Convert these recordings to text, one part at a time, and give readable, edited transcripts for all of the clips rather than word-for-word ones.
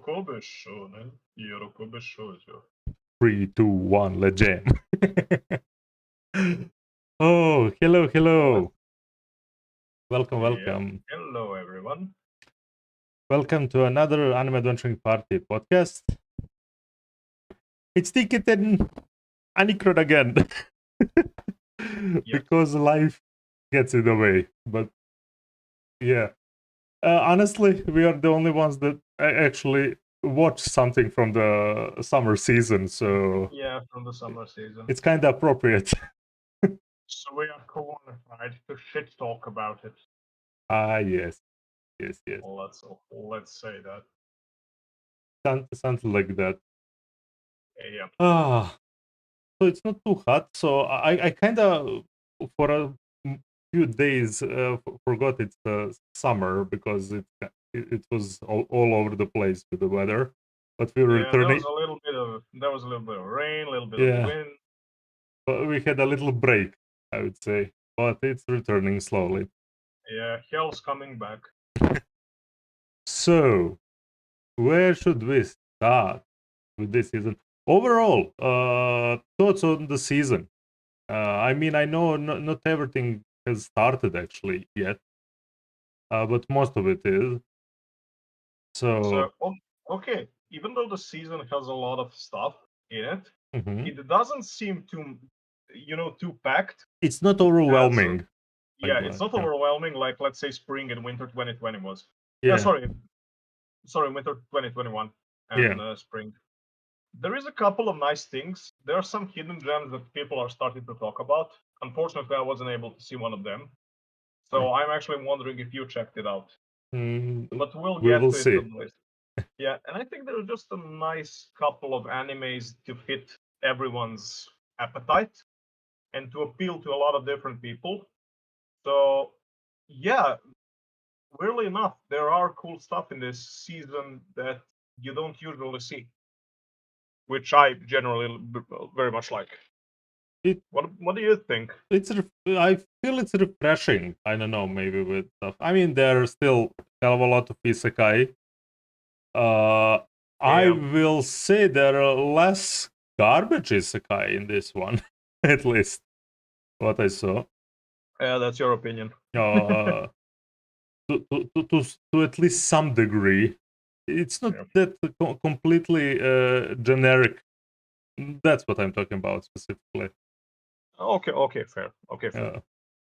3, 2, 1, let's jam. Oh, hello. Welcome. Hello, everyone. Welcome to another Anime Adventuring Party podcast. It's Ticket and Anicrod again. Because life gets in the way. But yeah. Honestly, we are the only ones that actually watch something from the summer season, so Yeah, from the summer season. it's kind of appropriate. So we are qualified to shit talk about it. Yes. Let's say that. Something like that. Yeah. So it's not too hot. So I kind of for a few days forgot it's summer because it was all over the place with the weather. But we were Yeah, returning. there was a little bit of rain, a little bit of wind. But we had a little break, I would say. But it's returning slowly. Yeah, hell's coming back. So, where should we start with this season? Overall, thoughts on the season. I mean, I know not everything has started actually yet, but most of it is. So okay, even though the season has a lot of stuff in it, it doesn't seem too packed. It's not overwhelming. It's not overwhelming like, let's say, spring and winter 2020 was. Yeah. Sorry, winter 2021 and spring. There is a couple of nice things. There are some hidden gems that people are starting to talk about. Unfortunately, I wasn't able to see one of them. So I'm actually wondering if you checked it out. But we'll get to see. it. Yeah, and I think there's just a nice couple of animes to fit everyone's appetite and to appeal to a lot of different people. So, yeah, weirdly enough, there are cool stuff in this season that you don't usually see, which I generally very much like. What do you think? I feel it's refreshing. I don't know, maybe with stuff. I mean, there's still hell of a lot of isekai. I will say there are less garbage isekai in this one, at least what I saw. Yeah, that's your opinion. To at least some degree, it's not that completely generic. That's what I'm talking about specifically. Okay, fair.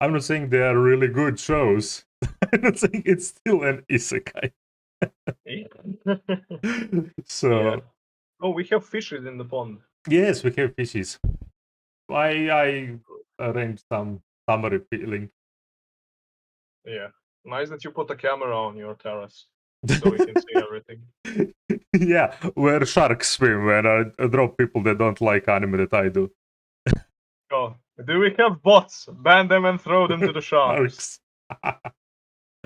I'm not saying they are really good shows. I'm not saying it's still an isekai. So. Oh, we have fishes in the pond. Yes, we have fishes. I arranged some summary feeling. Yeah, nice that you put a camera on your terrace so we can see everything. Yeah, where sharks swim when I drop people that don't like anime that I do. Oh, do we have bots? Ban them and throw them to the sharks.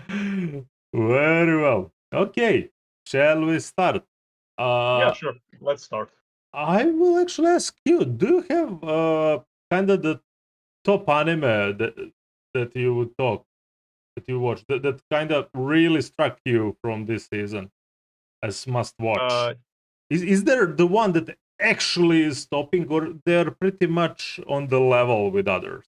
Very well. Okay, shall we start? Yeah, sure. Let's start. I will actually ask you, do you have kind of the top anime that you would talk, that you watch, that kind of really struck you from this season as must watch? Is there the one that actually is stopping, or they're pretty much on the level with others?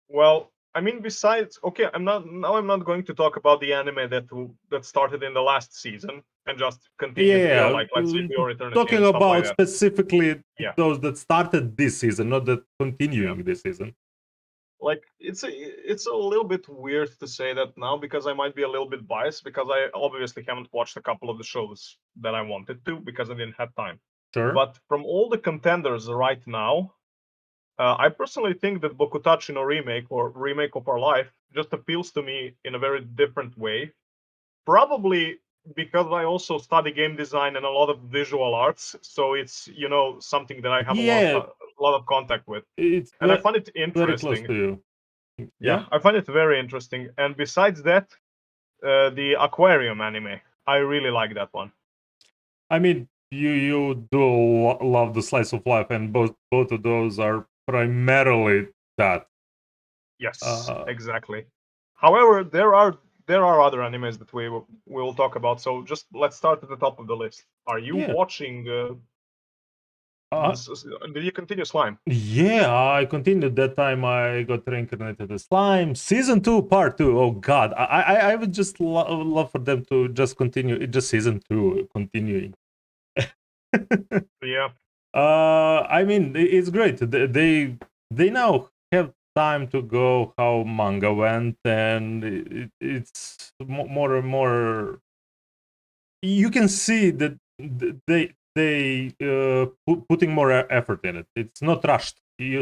Well, I mean, besides, okay, I'm not going to talk about the anime that started in the last season and just continued. Yeah, like let's say Your Eternity. Talking and about like specifically those that started this season, not that continuing this season. Like it's a little bit weird to say that now because I might be a little bit biased because I obviously haven't watched a couple of the shows that I wanted to because I didn't have time. Sure. But from all the contenders right now, I personally think that Bokutachi no Remake or Remake of Our Life just appeals to me in a very different way. Probably because I also study game design and a lot of visual arts, so it's something that I have a lot of contact with, and I find it interesting. Very close to you. Yeah, I find it very interesting. And besides that, the Aquarium anime, I really like that one. I mean, you do love the slice of life, and both of those are primarily that. Yes, exactly. However, there are there are other animes that we will talk about. So just let's start at the top of the list. Are you Yeah. watching? Did you continue Slime? Yeah, I continued that time. I got reincarnated as slime. Season 2, part 2. Oh god, I would just love for them to just continue. Just season 2 continuing. Yeah. I mean, it's great. They now have time to go how manga went, and it's more and more. You can see that they putting more effort in it. It's not rushed. You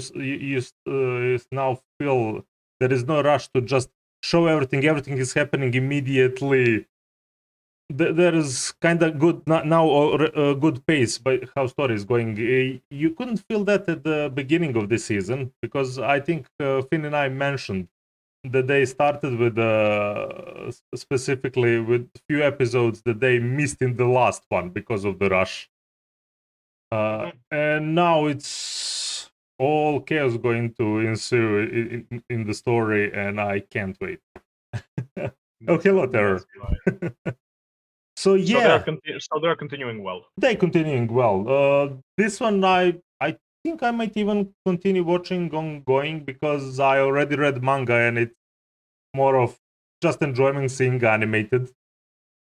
now feel there is no rush to just show everything. Everything is happening immediately. There is kind of good now a good pace by how story is going. You couldn't feel that at the beginning of the season because I think Finn and I mentioned that they started with specifically with few episodes that they missed in the last one because of the rush. And now it's all chaos going to ensue in the story, and I can't wait. Oh, hello, Terror. So yeah, so they're continuing well. They're continuing well. This one I think I might even continue watching ongoing because I already read manga and it's more of just enjoying seeing animated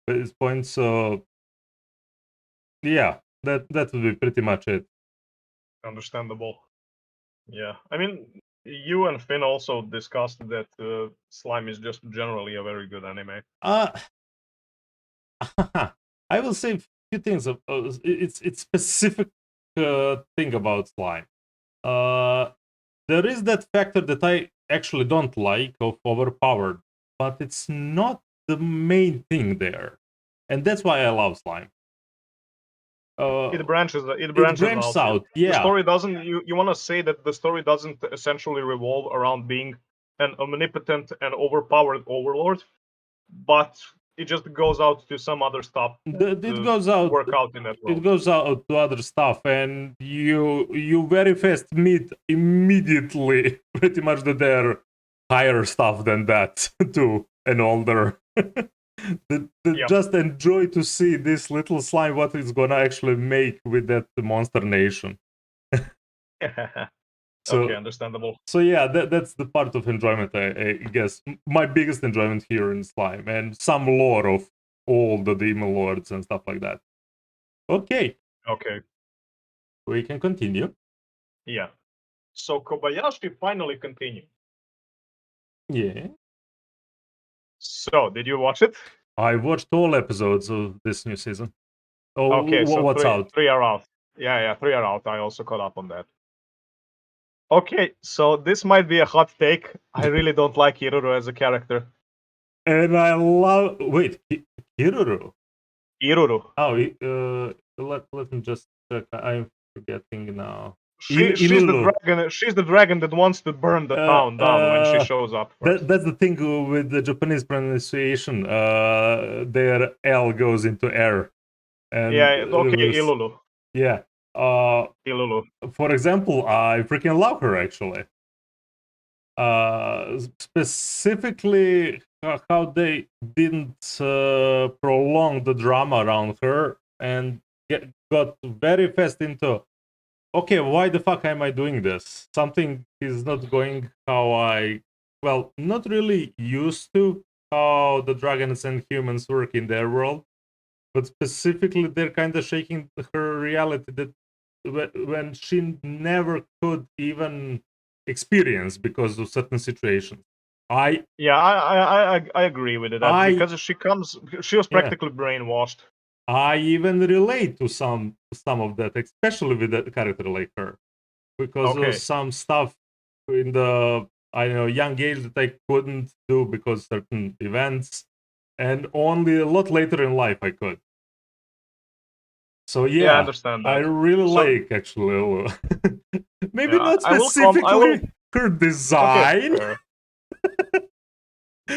at this point. So yeah, that would be pretty much it. Understandable. Yeah, I mean, you and Finn also discussed that Slime is just generally a very good anime. I will say a few things. It's specific thing about Slime. There is that factor that I actually don't like of overpowered, but it's not the main thing there, and that's why I love Slime. It branches out. Yeah. The story doesn't. You want to say that the story doesn't essentially revolve around being an omnipotent and overpowered overlord, but it just goes out to some other stuff. It goes out. Work out in that world. It goes out to other stuff, and you very fast meet immediately pretty much that they're higher stuff than that too, and older. Just enjoy to see this little slime what it's gonna actually make with that monster nation. So, okay, understandable. So yeah, that's the part of enjoyment, I guess. My biggest enjoyment here in Slime, and some lore of all the demon lords and stuff like that. Okay. We can continue. Yeah. So Kobayashi finally continued. Yeah. So, did you watch it? I watched all episodes of this new season. Oh, okay, so what's out? 3 are out. Yeah, 3 are out. I also caught up on that. Okay, so this might be a hot take. I really don't like Hiruru as a character. And I love... Wait, Hiruru? Hiruru. Oh, let me just check. I'm forgetting now. She's the dragon. She's the dragon that wants to burn the town down when she shows up. That's the thing with the Japanese pronunciation. Their L goes into air. And yeah. Okay. Ilulu. Yeah. Ilulu. For example, I freaking love her actually. Specifically, how they didn't prolong the drama around her and got very fast into, okay, why the fuck am I doing this? Something is not going how I, well, not really used to how the dragons and humans work in their world, but specifically they're kind of shaking her reality that when she never could even experience because of certain situations. I agree with it because she was practically brainwashed. I even relate to some of that, especially with a character like her, because of some stuff in the young age that I couldn't do because certain events, and only a lot later in life I could. So yeah, I understand that. I really like actually. Maybe not specifically her design. Okay,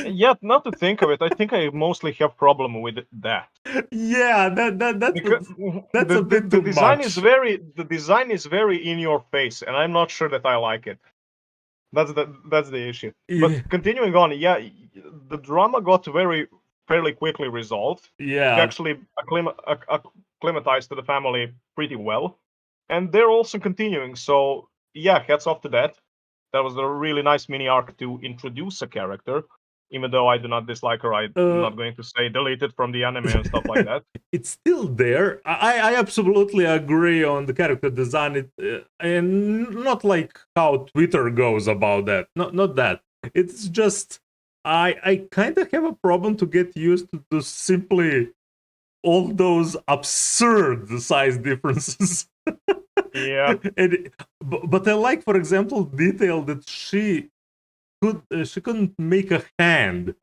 yeah, not to think of it, I think I mostly have problem with that. Yeah, that's a bit too much. The design is very in your face, and I'm not sure that I like it. That's the issue. But continuing on, yeah, the drama got fairly quickly resolved. She Yeah. actually acclimatized to the family pretty well, and they're also continuing. So yeah, hats off to that. That was a really nice mini arc to introduce a character. Even though I do not dislike her, I'm not going to say delete it from the anime and stuff like that. It's still there. I absolutely agree on the character design, and not like how Twitter goes about that. Not that. It's just I kind of have a problem to get used to simply all those absurd size differences. Yeah. But I like, for example, detail that she couldn't make a hand.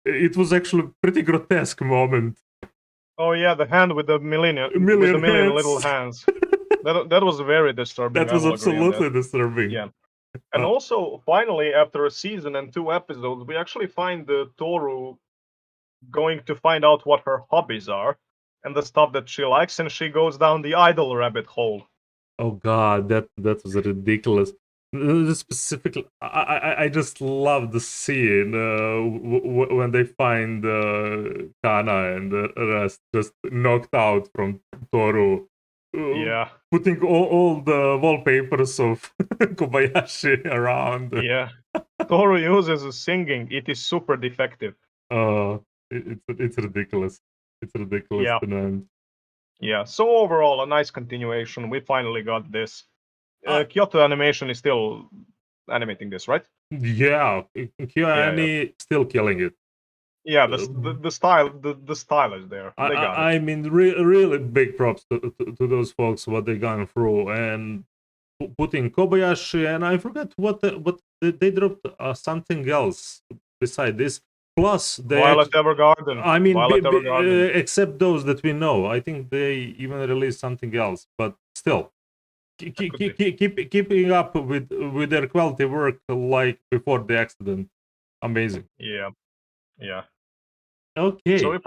It was actually a pretty grotesque moment. Oh yeah, the hand with the million hands. little hands. That was very disturbing. That was I will agree on absolutely that. disturbing. Yeah. And also, finally, after a season and 2 episodes, we actually find the Toru going to find out what her hobbies are and the stuff that she likes, and she goes down the idol rabbit hole. Oh god, that was ridiculous. Specifically, I just love the scene when they find Kana and the rest just knocked out from Toru. Yeah. Putting all the wallpapers of Kobayashi around. Yeah. Toru uses singing. It is super defective. It's ridiculous. It's ridiculous Yeah. to know. Yeah. So overall, a nice continuation. We finally got this. Kyoto Animation is still animating this, right? Yeah, KyoAni still killing it. Yeah, the style is there. They got it. I mean, really big props to those folks, what they gone through, and putting Kobayashi, and I forgot what they dropped something else beside this. Plus, Violet Evergarden. I mean, Violet Evergarden. except those that we know, I think they even released something else. But still, keeping up with their quality work like before the accident, amazing. Yeah, yeah. Okay. So we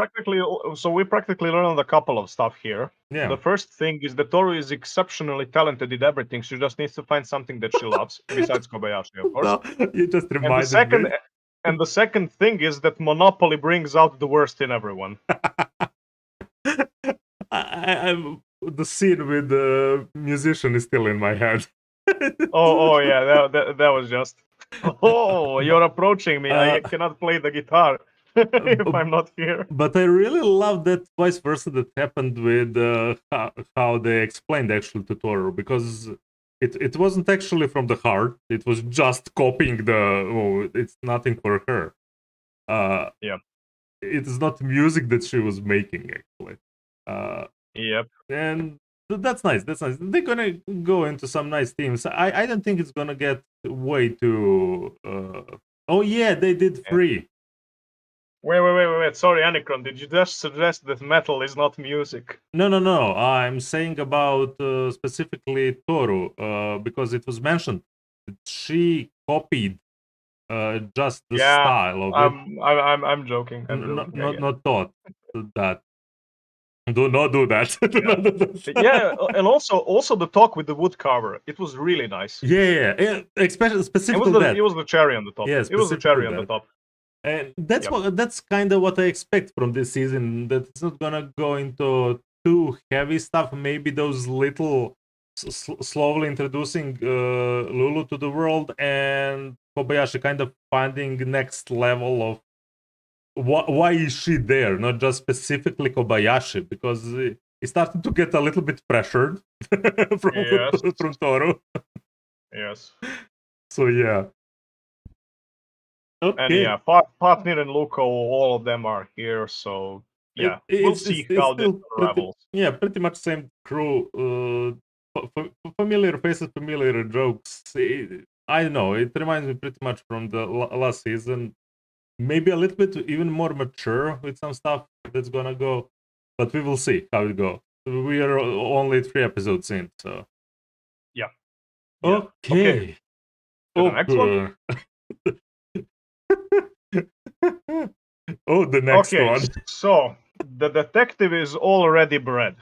practically learned a couple of stuff here. Yeah. The first thing is that Toru is exceptionally talented in everything. She just needs to find something that she loves, besides Kobayashi, of course. No, you just reminded me. And the second thing is that Monopoly brings out the worst in everyone. The scene with the musician is still in my head. oh yeah, that was just. Oh, you're approaching me. I cannot play the guitar if I'm not here. But I really love that vice versa that happened with how they explained actually to Toru, because it wasn't actually from the heart. It was just copying it's nothing for her. Yeah. It is not music that she was making actually. Yep. And that's nice. That's nice. They're gonna go into some nice themes. I don't think it's gonna get way too. Oh yeah, they did free. Wait. Sorry, Anikron. Did you just suggest that metal is not music? No. I'm saying about specifically Toru, because it was mentioned that she copied just the style of it. I'm joking. Not thought that. Do not do that. Yeah, and also the talk with the woodcarver. It was really nice. Yeah. Especially specifically that. It was the cherry on the top. Yeah, it was the cherry on the top. And that's kind of what I expect from this season. That it's not gonna go into too heavy stuff. Maybe those little slowly introducing Lulu to the world, and Kobayashi kind of finding next level of why is she there, not just specifically Kobayashi, because he started to get a little bit pressured from Toru. Yes. So yeah. Okay. And yeah, Fatnir and Luko, all of them are here, so yeah, we'll see how this unravels. Yeah, pretty much same crew. Familiar faces, familiar jokes. I don't know. It reminds me pretty much from the last season. Maybe a little bit even more mature with some stuff that's gonna go, but we will see how it goes. We are only 3 episodes in, so yeah. Okay. The next one. Oh, the next one. So the detective is already bred.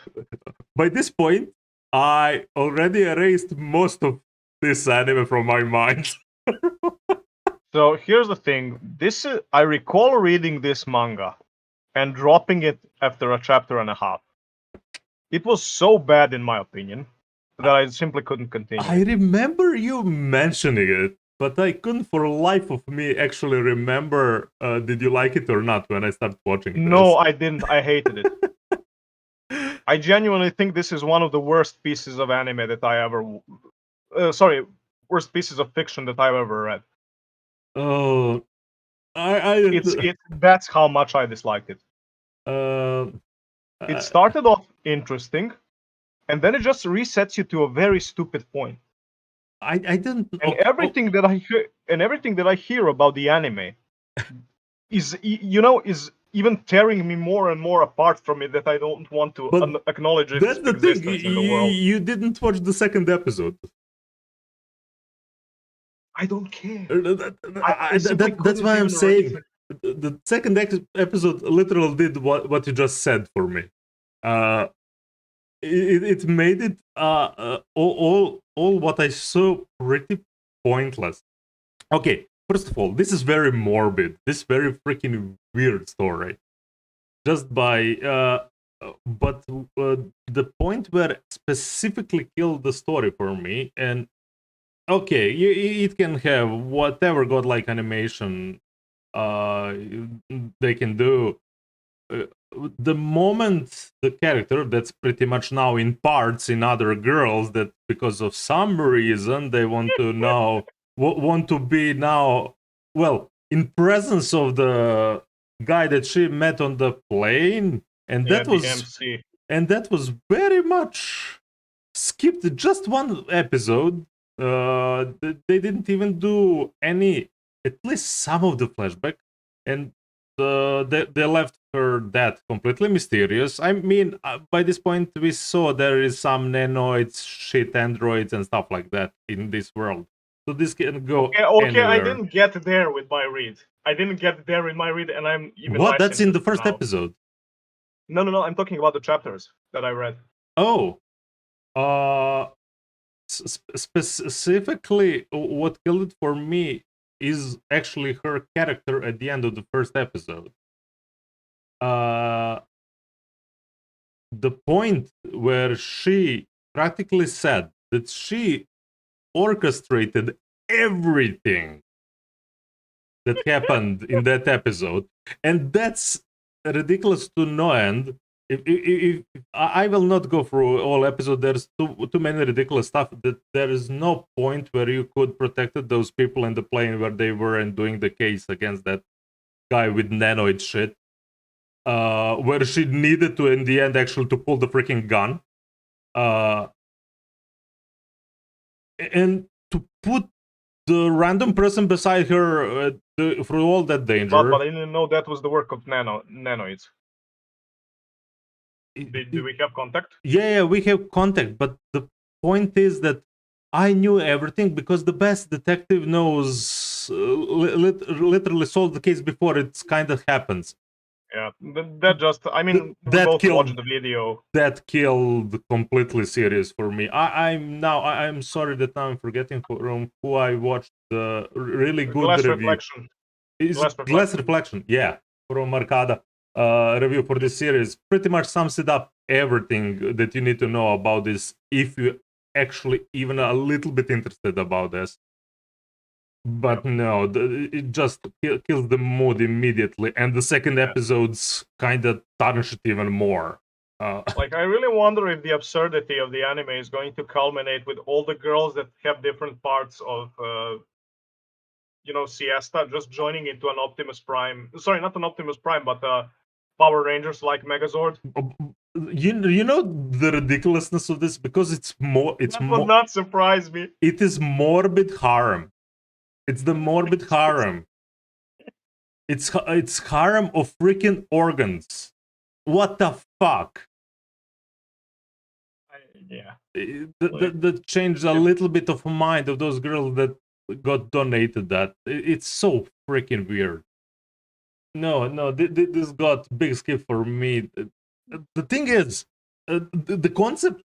By this point, I already erased most of this anime from my mind. So here's the thing. I recall reading this manga and dropping it after a chapter and a half. It was so bad, in my opinion, that I simply couldn't continue. I remember you mentioning it, but I couldn't for life of me actually remember did you like it or not when I started watching No, this. I didn't. I hated it. I genuinely think this is one of the worst pieces of anime that I ever. Sorry, worst pieces of fiction that I've ever read. Oh, I That's how much I disliked it. uh, It started off interesting, and then it just resets you to a very stupid point. I didn't. And everything that I hear about the anime is even tearing me more and more apart from it, that I don't want to But acknowledge its that's the thing. existence in the world. You didn't watch the second episode. I don't care. I simply That's couldn't why I'm even saying the second episode literally did what you just said for me. It made it all what I saw pretty pointless. Okay, first of all, this is very morbid. This very freaking weird story. Just by but the point where specifically killed the story for me, and okay, it can have whatever godlike animation uh they can do. The moment the character that's pretty much now in parts in other girls, that because of some reason they want to now want to be now, well, in presence of the guy that she met on the plane, and Yeah, that the was MC. very much skipped just one episode. They didn't even do any, at least some of the flashback, and they left her death completely mysterious. I mean, by this point we saw there is some nanoids, shit androids, and stuff like that in this world. So this can go Okay, I anywhere. didn't get there with my read. I didn't get there in my read, and I'm even What? less That's in the interested first now. episode. No. I'm talking about the chapters that I read. Oh, specifically, what killed it for me is actually her character at the end of the first episode. Uh, the point where she practically said that she orchestrated everything that happened in that episode, and that's ridiculous to no end. If I will not go through all episode, there's too many ridiculous stuff that there is no point where you could protect those people in the plane where they were and doing the case against that guy with nanoid shit. Where she needed to, in the end, actually to pull the freaking gun. And to put the random person beside her through all that danger. But I didn't know that was the work of nanoids. Do we have contact? Yeah, we have contact, but the point is that I knew everything because the best detective knows literally solve the case before it kind of happens. Yeah, that just, I mean, we both watched the video. That killed completely series for me. I'm sorry that now I'm forgetting from who I watched the really good Glass review. Reflection. Glass Reflection, yeah, from Arcada. Review for this series pretty much sums it up everything that you need to know about this if you actually even a little bit interested about this. But no, it just kills the mood immediately, and the second episode's kind of tarnish it even more. Like, I really wonder if the absurdity of the anime is going to culminate with all the girls that have different parts of, Siesta just joining into an Optimus Prime. Sorry, not an Optimus Prime, but Power Rangers like Megazord. You know the ridiculousness of this, because it's more. That would not surprise me. It is morbid harem. It's the morbid harem. It's harem of freaking organs. What the fuck? Yeah. That changed a little bit of mind of those girls that got donated that. It's so freaking weird. No, this got big skip for me. The thing is, the concept,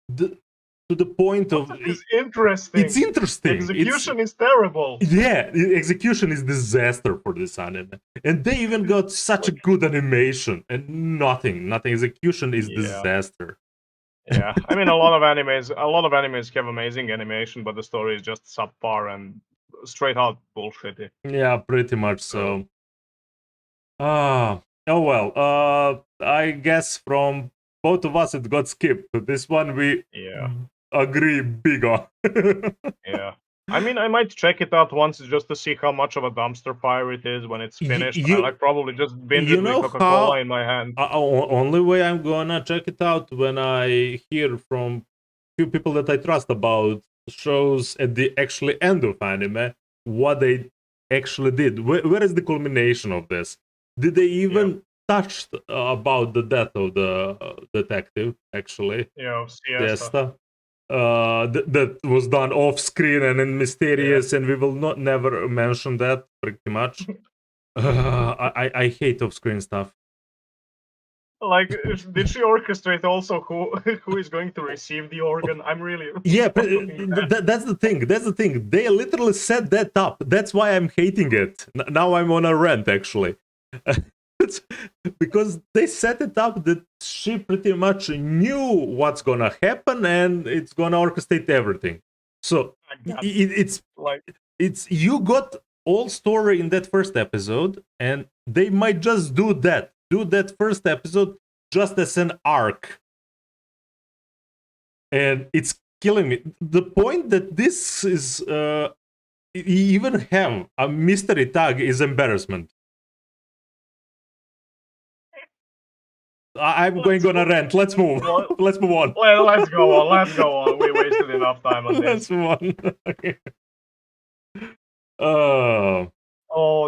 to the point of It's interesting. it's interesting. Execution is terrible. Yeah, execution is disaster for this anime, and they even got such a good animation, and nothing. Execution is disaster. Yeah, I mean, a lot of animes have amazing animation, but the story is just subpar and straight out bullshitty. Yeah, pretty much so. Oh well. I guess from both of us it got skipped. This one we agree big on. Yeah. I mean, I might check it out once just to see how much of a dumpster fire it is when it's finished. I like probably just binge it with Coca-Cola in my hand. Only way I'm gonna check it out when I hear from few people that I trust about shows at the actually end of anime what they actually did. Where is the culmination of this? Did they even touch about the death of the detective? Actually, Siesta. That was done off screen and mysterious, and we will never mention that pretty much. I hate off screen stuff. Like, did she orchestrate also who is going to receive the organ? I'm really that's the thing. They literally set that up. That's why I'm hating it. Now I'm on a rant actually. Because they set it up that she pretty much knew what's gonna happen and it's gonna orchestrate everything. So it's you got all story in that first episode, and they might just do that first episode just as an arc, and it's killing me. The point that this is even have a mystery tag is embarrassment. I'm going on a rant. Let's move. Let's move on. Let's go on. We wasted enough time on this. Let's move on. Okay.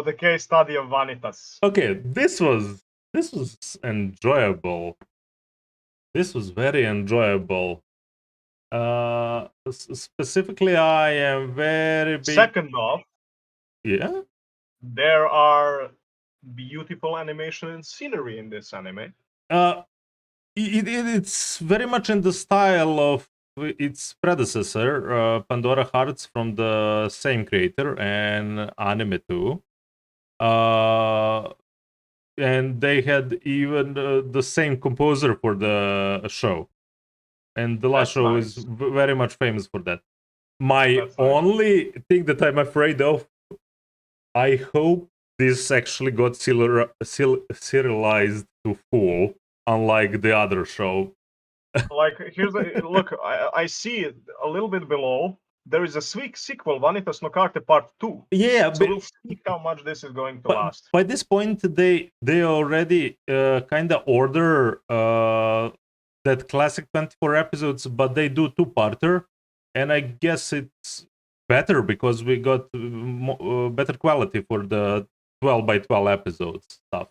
The case study of Vanitas. Okay, this was enjoyable. This was very enjoyable. Specifically, I am very big. Second off, there are beautiful animation and scenery in this anime. It's very much in the style of its predecessor, Pandora Hearts, from the same creator and anime too. And they had even the same composer for the show, and the last show is very much famous for that. My only thing that I'm afraid of, I hope this actually got serialized to full, unlike the other show. Like, here's look. I see it a little bit below. There is a sweet sequel, Vanitas no Carte Part 2. Yeah, so we'll see how much this is going to last. By this point, they already kind of order that classic 24 episodes, but they do two-parter, and I guess it's better because we got better quality for the 12 by 12 episodes stuff.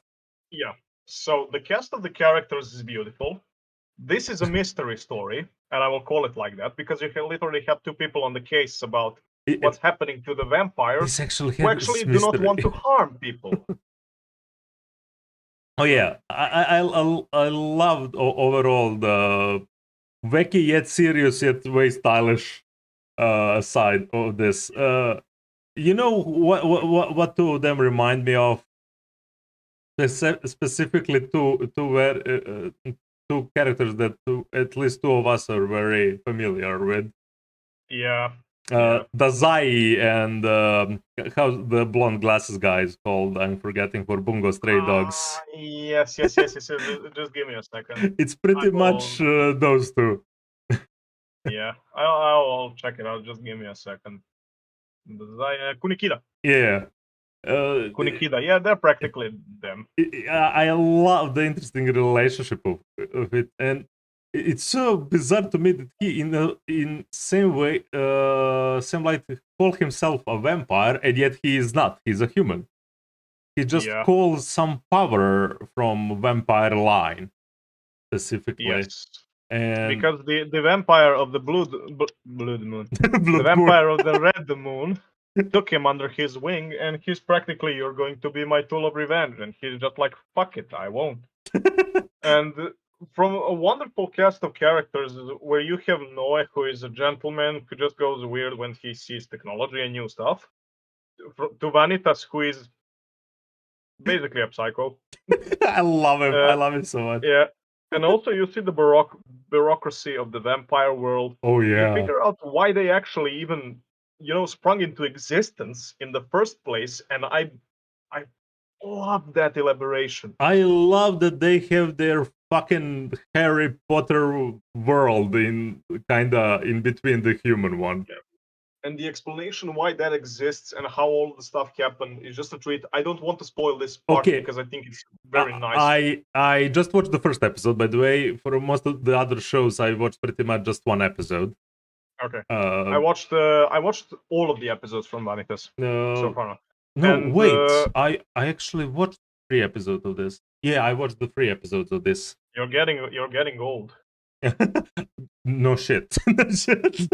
Yeah. So the cast of the characters is beautiful. This is a mystery story, and I will call it like that because you can literally have two people on the case about what's happening to the vampires who actually do not want to harm people. Oh yeah, I loved overall the wacky yet serious yet way stylish side of this. You know what two of them remind me of? Specifically two characters that at least two of us are very familiar with. Yeah. Dazai and how the blonde glasses guy is called. I'm forgetting, for Bungo Stray Dogs. Yes. Just give me a second. It's pretty much those two. Yeah, I'll check it out. Just give me a second. Kunikida. Yeah. Kunikida, yeah, they're practically them. I love the interesting relationship of it, and it's so bizarre to me that he, in same way, same like call himself a vampire, and yet he is not. He's a human. He just calls some power from vampire line, specifically. Yes. And because the vampire of the blood moon, the vampire of the red moon, took him under his wing, and he's practically, you're going to be my tool of revenge, and he's just like, fuck it, I won't. And from a wonderful cast of characters where you have Noe, who is a gentleman who just goes weird when he sees technology and new stuff, to Vanitas, who is basically a psycho. I love him. I love him so much. Yeah, and also you see the bureaucracy of the vampire world. Oh You yeah. figure out why they actually even, sprung into existence in the first place, and I love that elaboration. I love that they have their fucking Harry Potter world in between the human one. Yeah. And the explanation why that exists and how all the stuff happened is just a treat. I don't want to spoil this part Okay. because I think it's very nice. I just watched the first episode, by the way. For most of the other shows, I watched pretty much just one episode. Okay. I watched all of the episodes from Vanitas so far. No, And, wait. I actually watched 3 episodes of this. Yeah, I watched the 3 episodes of this. You're getting old. No shit. No shit.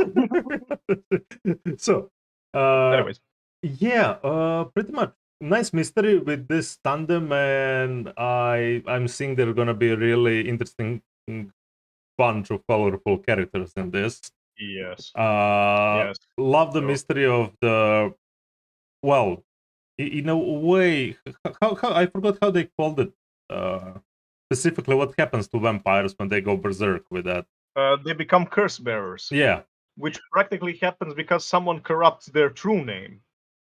So, Anyways, yeah, pretty much nice mystery with this tandem, and I'm seeing there's gonna be a really interesting bunch of colorful characters in this. yes. Yes. Love the mystery of the, well, in a way, how I forgot how they called it. Specifically, what happens to vampires when they go berserk with that? They become curse bearers. Yeah. Which practically happens because someone corrupts their true name.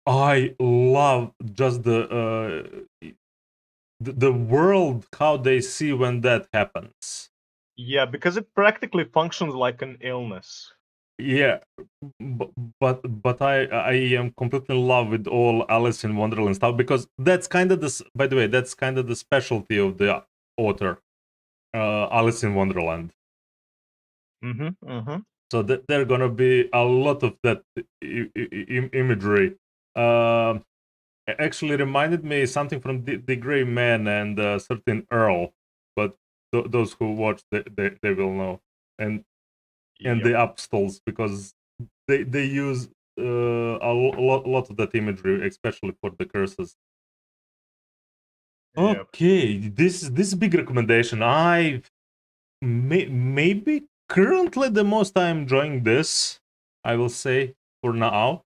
I love just the world, how they see when that happens. Yeah, because it practically functions like an illness. Yeah, but I am completely in love with all Alice in Wonderland stuff, because that's kind of this. By the way, that's kind of the specialty of the author, Alice in Wonderland. So there are gonna be a lot of that imagery. Actually reminded me something from the Gray Man and certain Earl, but those who watch they will know. And the upstalls, because they use a lot of that imagery, especially for the curses. Okay, this is big recommendation. I maybe currently the most I'm enjoying this, I will say, for now.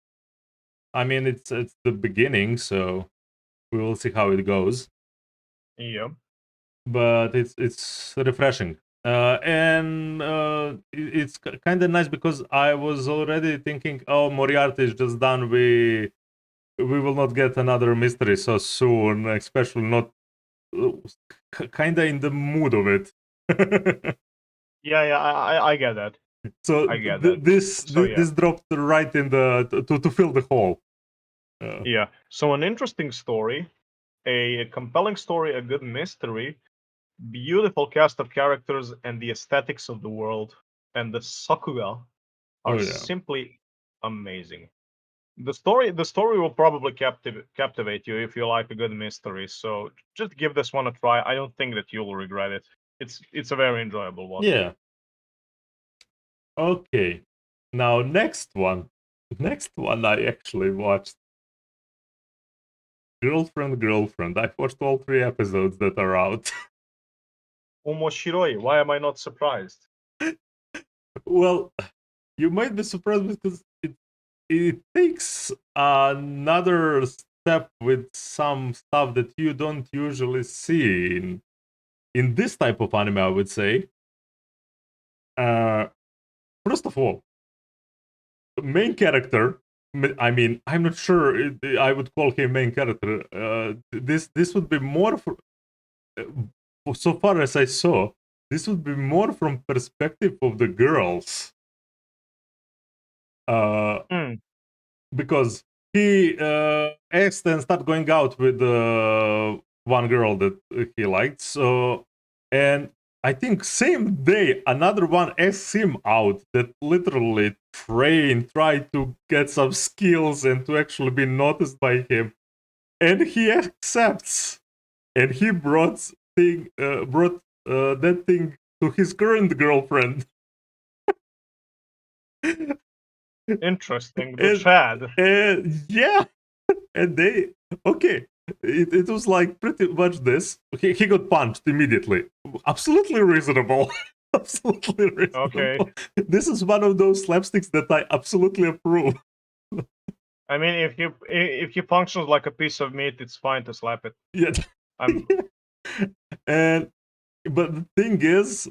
I mean, it's the beginning, so we will see how it goes. Yeah. But it's refreshing. And it's kind of nice, because I was already thinking, oh, Moriarty is just done. We will not get another mystery so soon, especially not kind of in the mood of it. Yeah, I get that. So I get that. This dropped right in the to fill the hole. Yeah. So an interesting story, a compelling story, a good mystery, beautiful cast of characters, and the aesthetics of the world and the sakuga are simply amazing. The story will probably captivate you if you like a good mystery. So just give this one a try. I don't think that you'll regret it. It's a very enjoyable one. Yeah. Okay. Now next one I actually watched. Girlfriend. I've watched all 3 episodes that are out. Omoshiroi. Why am I not surprised? Well, you might be surprised because it takes another step with some stuff that you don't usually see in this type of anime, I would say. First of all, the main character, I mean, I'm not sure I would call him main character. This would be more so far as I saw, this would be more from perspective of the girls. Because he asked and started going out with one girl that he liked. So, and I think same day another one asks him out, that literally tried to get some skills and to actually be noticed by him, and he accepts, and he brought that thing to his current girlfriend. Interesting. The Chad. Yeah. And they, okay, It was like pretty much this. He got punched immediately. Absolutely reasonable. Absolutely reasonable. Okay. This is one of those slapsticks that I absolutely approve. I mean, if he functions like a piece of meat, it's fine to slap it. Yeah. I'm And but the thing is,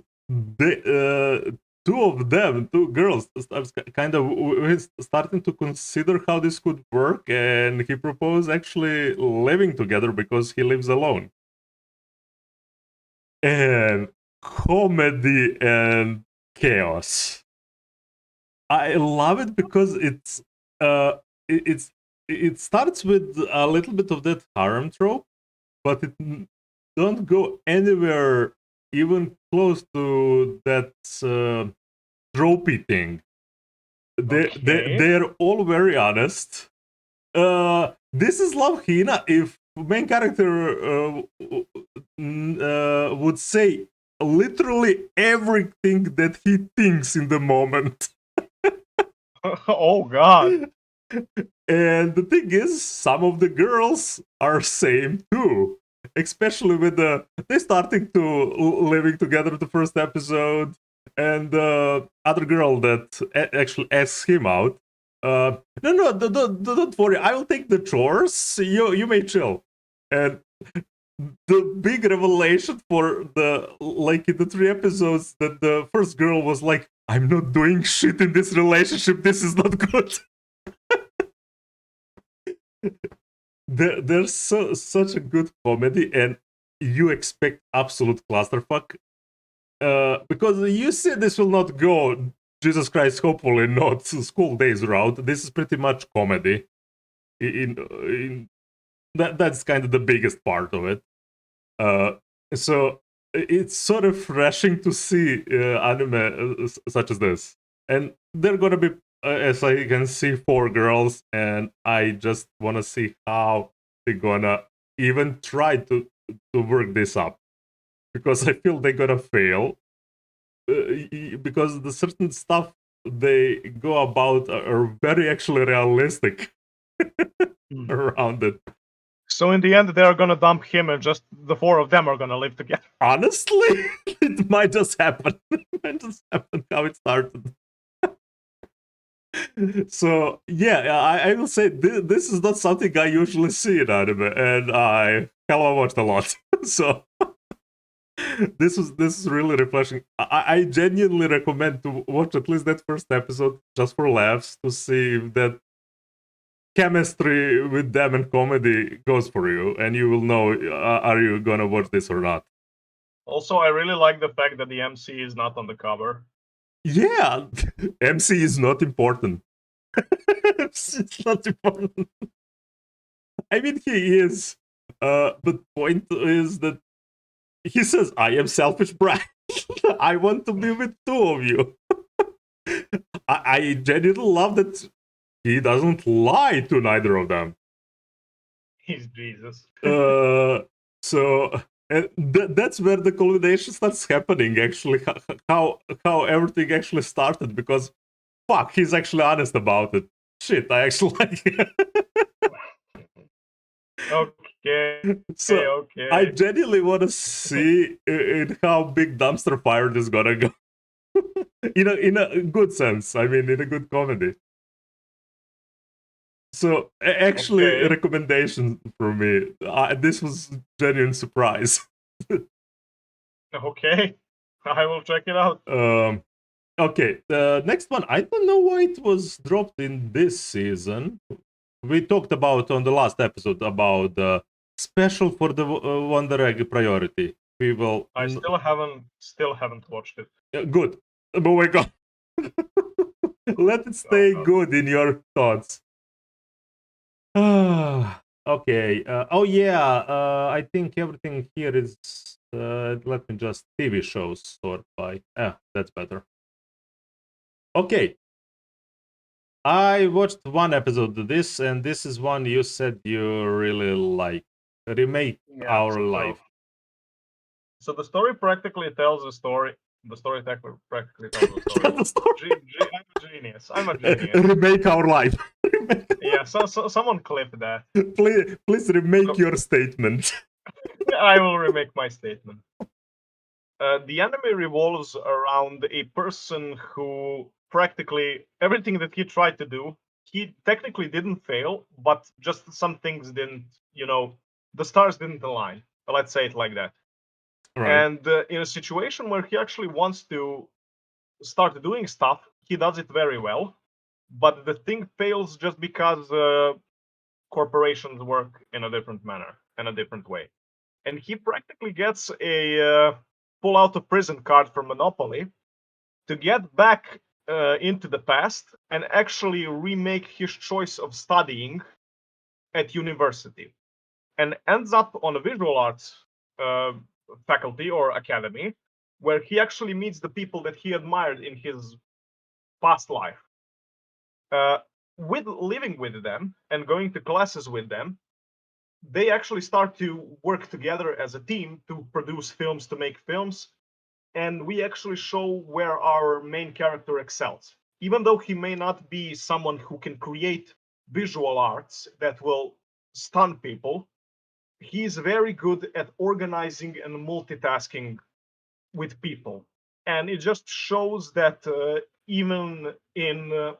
two girls, starts kind of starting to consider how this could work, and he proposed actually living together because he lives alone. And comedy and chaos. I love it because it starts with a little bit of that harem trope, but it don't go anywhere even close to that tropey thing. They're all very honest. This is Love Hina if main character would say literally everything that he thinks in the moment. oh god. And the thing is, some of the girls are same too. Especially with they starting to living together the first episode, and the other girl that actually asks him out. No, don't worry. I will take the chores. You may chill. And the big revelation for the like in the 3 episodes that the first girl was like, "I'm not doing shit in this relationship. This is not good." There's such a good comedy, and you expect absolute clusterfuck because you see this will not go. Jesus Christ, hopefully not school days route. This is pretty much comedy. In that's kind of the biggest part of it. So it's sort of refreshing to see anime such as this, and they're gonna be as I can see 4 girls, and I just want to see how they're gonna even try to work this up, because I feel they're gonna fail because the certain stuff they go about are very actually realistic around it. So in the end, they're gonna dump him, and just the 4 of them are gonna live together. Honestly, it might just happen. It might just happen how it started. So yeah, I will say this is not something I usually see in anime, and I hella watched a lot. So this is really refreshing. I genuinely recommend to watch at least that first episode just for laughs to see if that chemistry with them and comedy goes for you, and you will know are you gonna watch this or not. Also, I really like the fact that the MC is not on the cover. Yeah, MC is not important. It's not important. I mean, he is. But point is that he says, "I am selfish brat. I want to be with 2 of you." I genuinely love that he doesn't lie to neither of them. He's Jesus. So and that's where the culmination starts happening. Actually, how everything actually started, because fuck, he's actually honest about it. Shit, I actually like it. Okay. So Okay. I genuinely want to see in how big dumpster fire this is gonna go. in a good sense. I mean, in a good comedy. So actually, Okay. a recommendation from me. This was genuine surprise. Okay. I will check it out. Okay, the next one. I don't know why it was dropped in this season. We talked about on the last episode about the special for the Wonder Egg priority. We will. I still haven't watched it. Good. Moving on. Let it stay good in your thoughts. Okay. Oh yeah. I think everything here is. Let me just TV shows sort by. That's better. Okay. I watched 1 episode of this, and this is one you said you really like. Remake Our Life. So the story practically tells a story. The story practically tells a story. The story. I'm a genius. I'm a genius. Remake Our Life. Yeah, so someone clip that. Please remake your statement. I will remake my statement. The anime revolves around a person who practically everything that he tried to do, he technically didn't fail, but just some things didn't, the stars didn't align. Let's say it like that. Right. And in a situation where he actually wants to start doing stuff, he does it very well. But the thing fails just because corporations work in a different manner, in a different way. And he practically gets a pull out of prison card from Monopoly to get back into the past and actually remake his choice of studying at university, and ends up on a visual arts uh, faculty or academy where he actually meets the people that he admired in his past life. Uh, with living with them and going to classes with them, they actually start to work together as a team to produce films, to make films, and we actually show where our main character excels. Even though he may not be someone who can create visual arts that will stun people, he's very good at organizing and multitasking with people. And it just shows that even in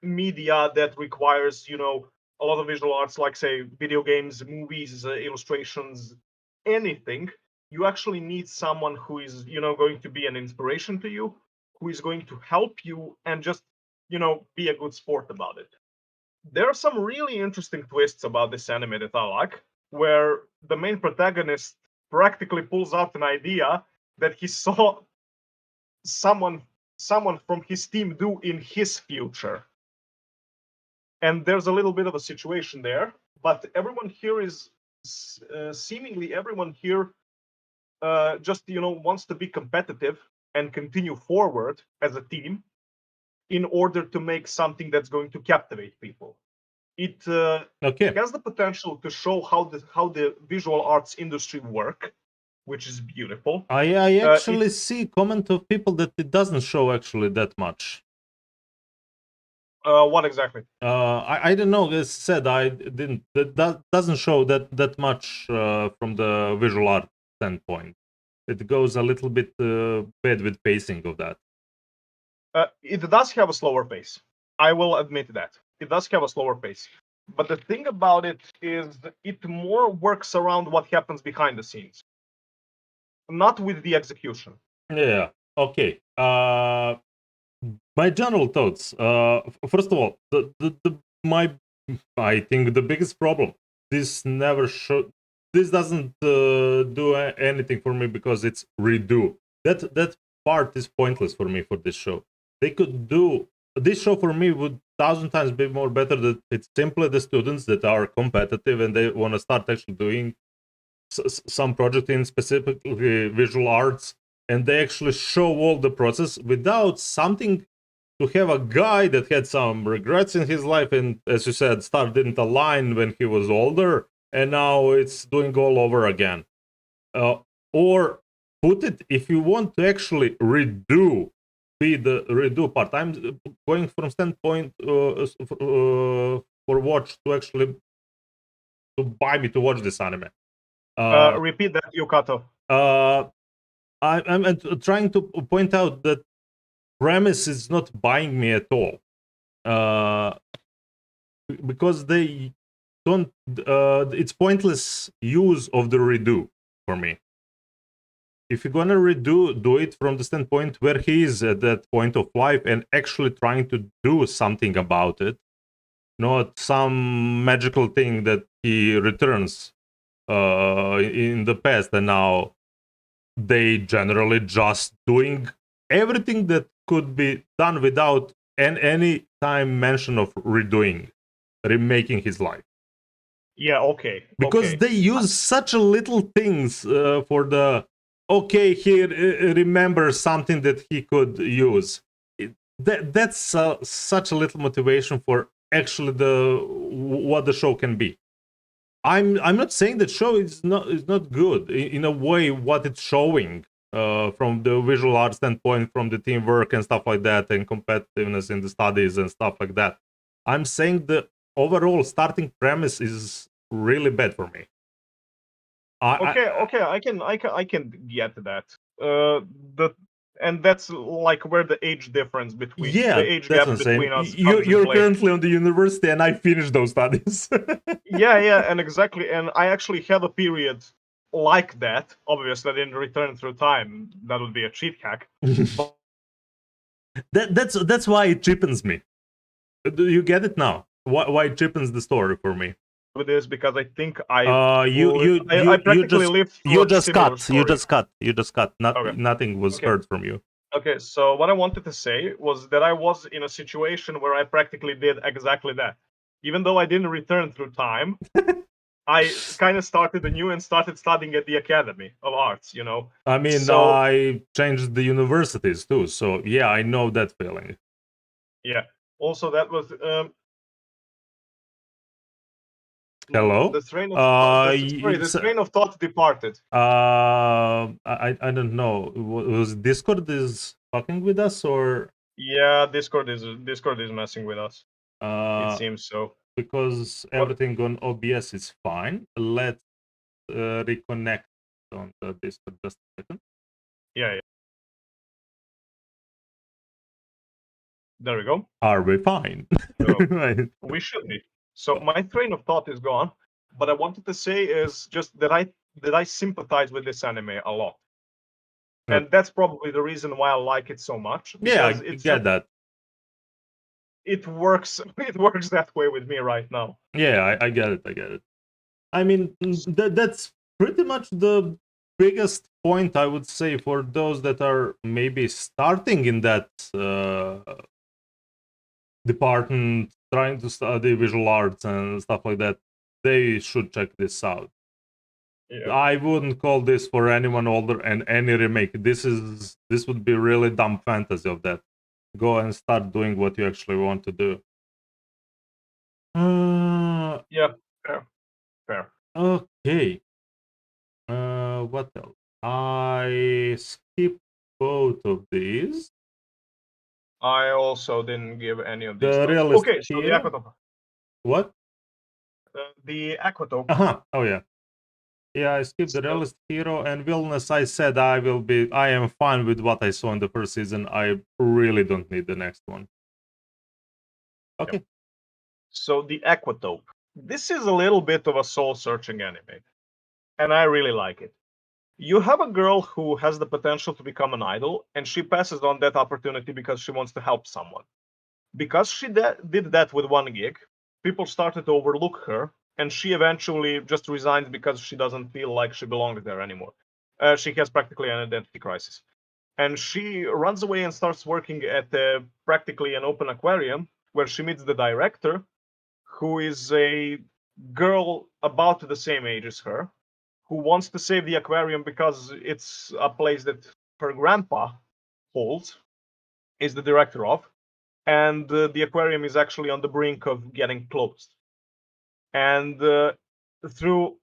media that requires, a lot of visual arts, like say video games, movies, illustrations, anything, you actually need someone who is, going to be an inspiration to you, who is going to help you and just, be a good sport about it. There are some really interesting twists about this anime that I like, where the main protagonist practically pulls out an idea that he saw someone someone from his team do in his future. And there's a little bit of a situation there, but everyone here is seemingly everyone here just wants to be competitive and continue forward as a team in order to make something that's going to captivate people. It Okay. has the potential to show how the visual arts industry work, which is beautiful. I actually see comment of people that it doesn't show actually that much. What exactly? I don't know. As said, I didn't. That doesn't show that much from the visual art standpoint. It goes a little bit bad with pacing of that. It does have a slower pace. I will admit that. It does have a slower pace. But the thing about it is it more works around what happens behind the scenes, not with the execution. Yeah. Okay. My general thoughts. First of all, I think the biggest problem. This never show. This doesn't do anything for me because it's redo. That part is pointless for me for this show. They could do this show for me would 1,000 times be more better that it's simply the students that are competitive and they want to start actually doing some project in specifically visual arts, and they actually show all the process without something to have a guy that had some regrets in his life and, as you said, star didn't align when he was older and now it's doing all over again. Or put it, if you want to actually be the redo part. I'm going from standpoint for watch to actually to buy me to watch this anime. Repeat that, Yukato. I'm trying to point out that premise is not buying me at all. Because they don't. It's pointless use of the redo for me. If you're gonna redo, do it from the standpoint where he is at that point of life and actually trying to do something about it, not some magical thing that he returns in the past and now they generally just doing everything that could be done without any time mention of remaking his life. Yeah, okay. Because they use such a little things for the he remember something that he could use. That's such a little motivation for actually what the show can be. I'm not saying that show is not good in a way what it's showing from the visual art standpoint, from the teamwork and stuff like that, and competitiveness in the studies and stuff like that. I'm saying the overall starting premise is really bad for me. Okay, I can get that. The and that's like where the age difference between the Yeah, age that's gap what I'm saying. between us comes in You're play. currently on the university, and I finished those studies. Yeah, and exactly. And I actually had a period like that. Obviously, I didn't return through time. That would be a cheat hack. But that's why it cheapens me. Do you get it now? Why it cheapens the story for me? with this, because I think I practically lived through you a just similar cut. You story. just cut. Okay. Nothing was Okay. heard from you. Okay, so what I wanted to say was that I was in a situation where I practically did exactly that. Even though I didn't return through time, I kind of started anew and started studying at the Academy of Arts, you know. I mean, So I changed the universities too, so yeah, I know that feeling. yeah. Also, that was Hello. the train of thought. The train of thought departed. I don't know. Was Discord is fucking with us or? Yeah, Discord is messing with us. It Uh, seems so. because What? everything on OBS is fine. Let's reconnect on the Discord just a second. Yeah. There we go. Are we fine? So Right. we should be. So my train of thought is gone. But I wanted to say is just that I sympathize with this anime a lot, and that's probably the reason why I like it so much, Yeah, because I it's get just that. it works. It works that way with me right now. Yeah, I get it. I get it. I mean, that's pretty much the biggest point I would say for those that are maybe starting in that department, trying to study visual arts and stuff like that. They should check this out. Yeah. I wouldn't call this for anyone older and any remake. This would be really dumb fantasy of that. Go and start doing what you actually want to do. Yeah. Fair. Okay. What else? I skipped both of these. I also didn't give any of these The thoughts. realist Okay, so the hero. Aquatope. What? The Aquatope. Uh-huh. Oh yeah. Yeah, I skipped the So, realist hero and wellness. I said I am fine with what I saw in the first season. I really don't need the next one. Okay. yep. So the Aquatope. This is a little bit of a soul-searching anime, and I really like it. You have a girl who has the potential to become an idol, and she passes on that opportunity because she wants to help someone. Because she did that with one gig, people started to overlook her, and she eventually just resigns because she doesn't feel like she belongs there anymore. She has practically an identity crisis. And she runs away and starts working at practically an open aquarium where she meets the director, who is a girl about the same age as her, who wants to save the aquarium because it's a place that her grandpa holds, is the director of, and the aquarium is actually on the brink of getting closed. And through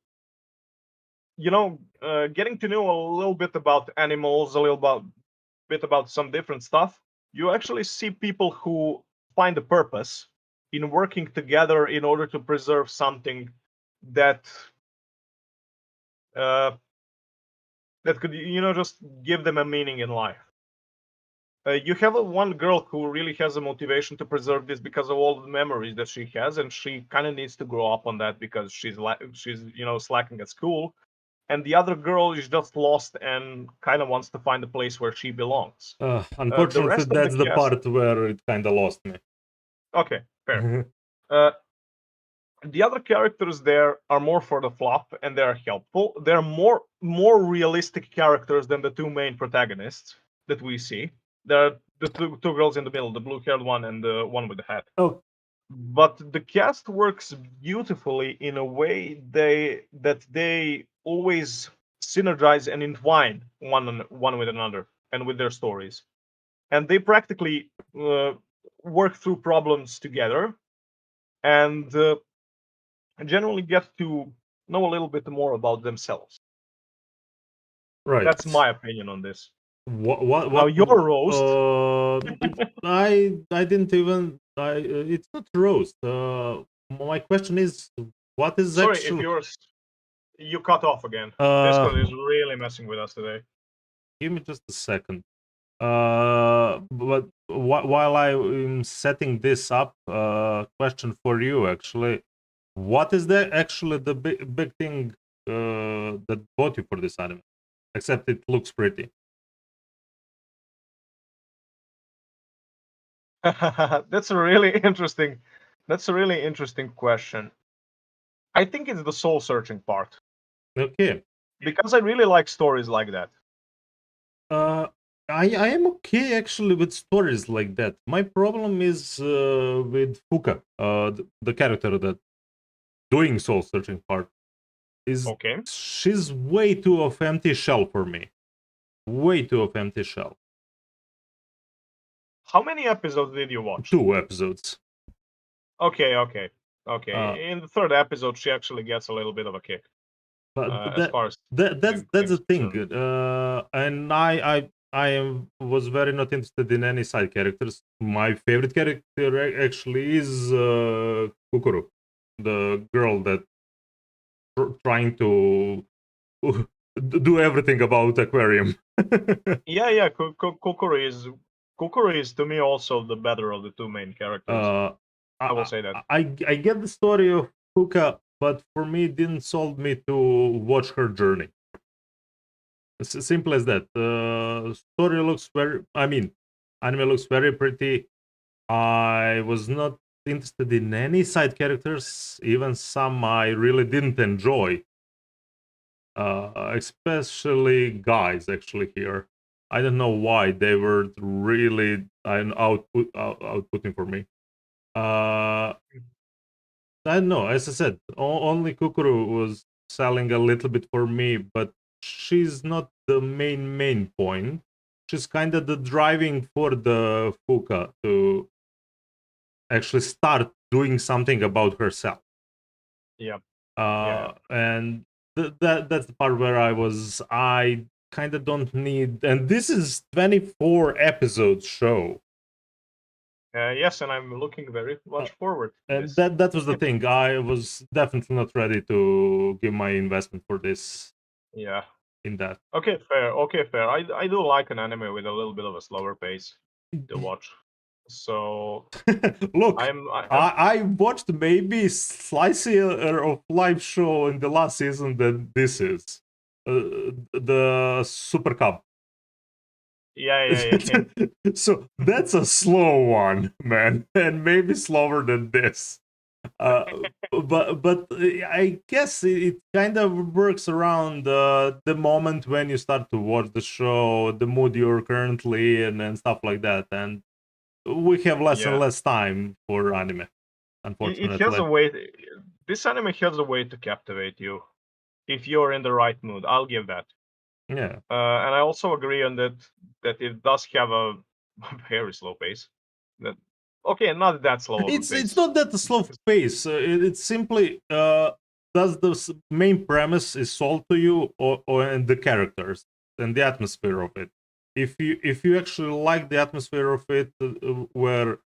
getting to know a little bit about animals, a little bit about some different stuff, you actually see people who find a purpose in working together in order to preserve something that uh, that could just give them a meaning in life. You have one girl who really has a motivation to preserve this because of all the memories that she has, and she kind of needs to grow up on that because she's slacking at school. And the other girl is just lost and kind of wants to find a place where she belongs. The Unfortunately, rest of the that's the cast. part where it kind of lost me. Okay, fair. The other characters there are more for the flop and they're helpful. They're more realistic characters than the two main protagonists that we see. There are the two girls in the middle, the blue-haired one and the one with the hat. Oh, But the cast works beautifully in a way that they always synergize and entwine one with another and with their stories, and they practically work through problems together and generally get to know a little bit more about themselves. right. That's my opinion on this. What? Now your roast. I didn't even It's not roast. My question is, what is Sorry if actually? you cut off again. Discord is Uh, really messing with us today. give me just a second. But while I'm setting this up, question for you actually, what is the big thing that bought you for this anime? Except it looks pretty. That's a really interesting. That's a really interesting question. I think it's the soul searching part Okay. because I really like stories like that. Uh, I am okay actually with stories like that. My problem is with Fuka, the character that doing soul searching part is Okay. she's way too of empty shell for me. Way too of empty shell. How many episodes did you watch? 2 episodes. Okay. Uh, In the third episode, she actually gets a little bit of a kick. but As far as that's the thing. concerned. And was very not interested in any side characters. My favorite character actually is Kukuru, the girl that trying to do everything about aquarium. Yeah. Kukuru is to me also the better of the two main characters. I will say that. I get the story of Kuka, but for me, it didn't solve me to watch her journey. It's simple as that. Story looks anime looks very pretty. I was not interested in any side characters, even some I really didn't enjoy. Especially guys actually here. I don't know why they were really outputting for me. I don't know. As I said, only Kukuru was selling a little bit for me, but she's not the main point. She's kind of the driving for the Fuka to actually start doing something about herself. Yeah. And that's the part where I kind of don't need, and this is 24 episodes show. Yes, and I'm looking very much forward to And this. that was the thing. I was definitely not ready to give my investment for this Yeah. in that. Okay, fair. I do like an anime with a little bit of a slower pace to watch. So Look, I'm I watched maybe slicer of live show in the last season than this is. The Super Cup. yeah. So that's a slow one, man, and maybe slower than this. Uh, but I guess it kind of works around the moment when you start to watch the show, the mood you're currently in, and stuff like that. And we have less and Yeah. less time for anime, It has a unfortunately. way. This anime has a way to captivate you if you're in the right mood. I'll give that. Yeah. And I also agree on that it does have a very slow pace. That okay, not that slow of a It's pace. not that the slow pace. It's simply does the main premise is sold to you, or and the characters and the atmosphere of it. If you actually like the atmosphere of it, where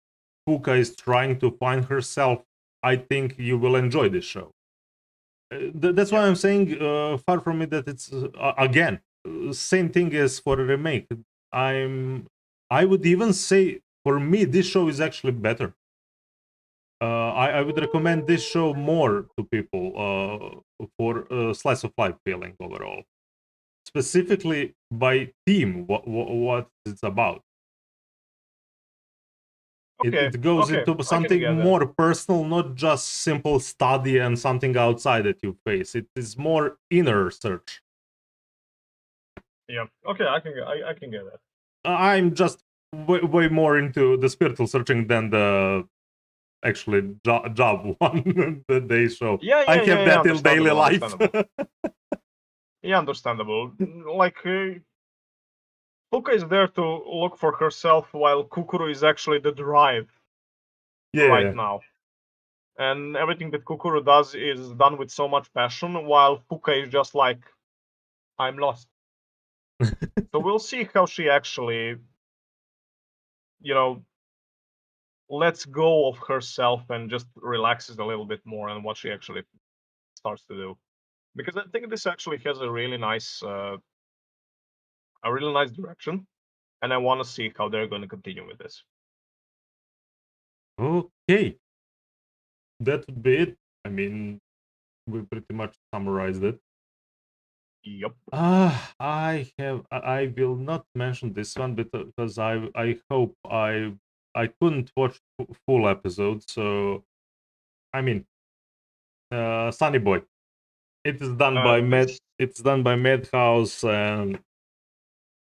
Puka is trying to find herself, I think you will enjoy this show. That's why Yeah. I'm saying, far from it that it's again same thing as for a remake. I would even say for me this show is actually better. I would recommend this show more to people for slice of life feeling overall, specifically by theme, what it's about. It goes Okay, into I can something get that. more personal, not just simple study and something outside that you face. It is more inner search. Yeah. Okay, I can get that. I'm just way more into the spiritual searching than the actually job one that they show. I have Yeah. that in daily life. Understandable. Yeah, understandable. Like Puka is there to look for herself, while Kukuru is actually the drive right Yeah. now. And everything that Kukuru does is done with so much passion, while Puka is just like, I'm lost. So we'll see how she actually, you know, lets go of herself and just relaxes a little bit more on what she actually starts to do. Because I think this actually has a really nice direction, and I want to see how they're going to continue with this. Okay, that would be it. I mean, we pretty much summarized it. Yep. I will not mention this one because I hope I couldn't watch full episode. So I mean, Sunny Boy. It is done by It's done by Madhouse, and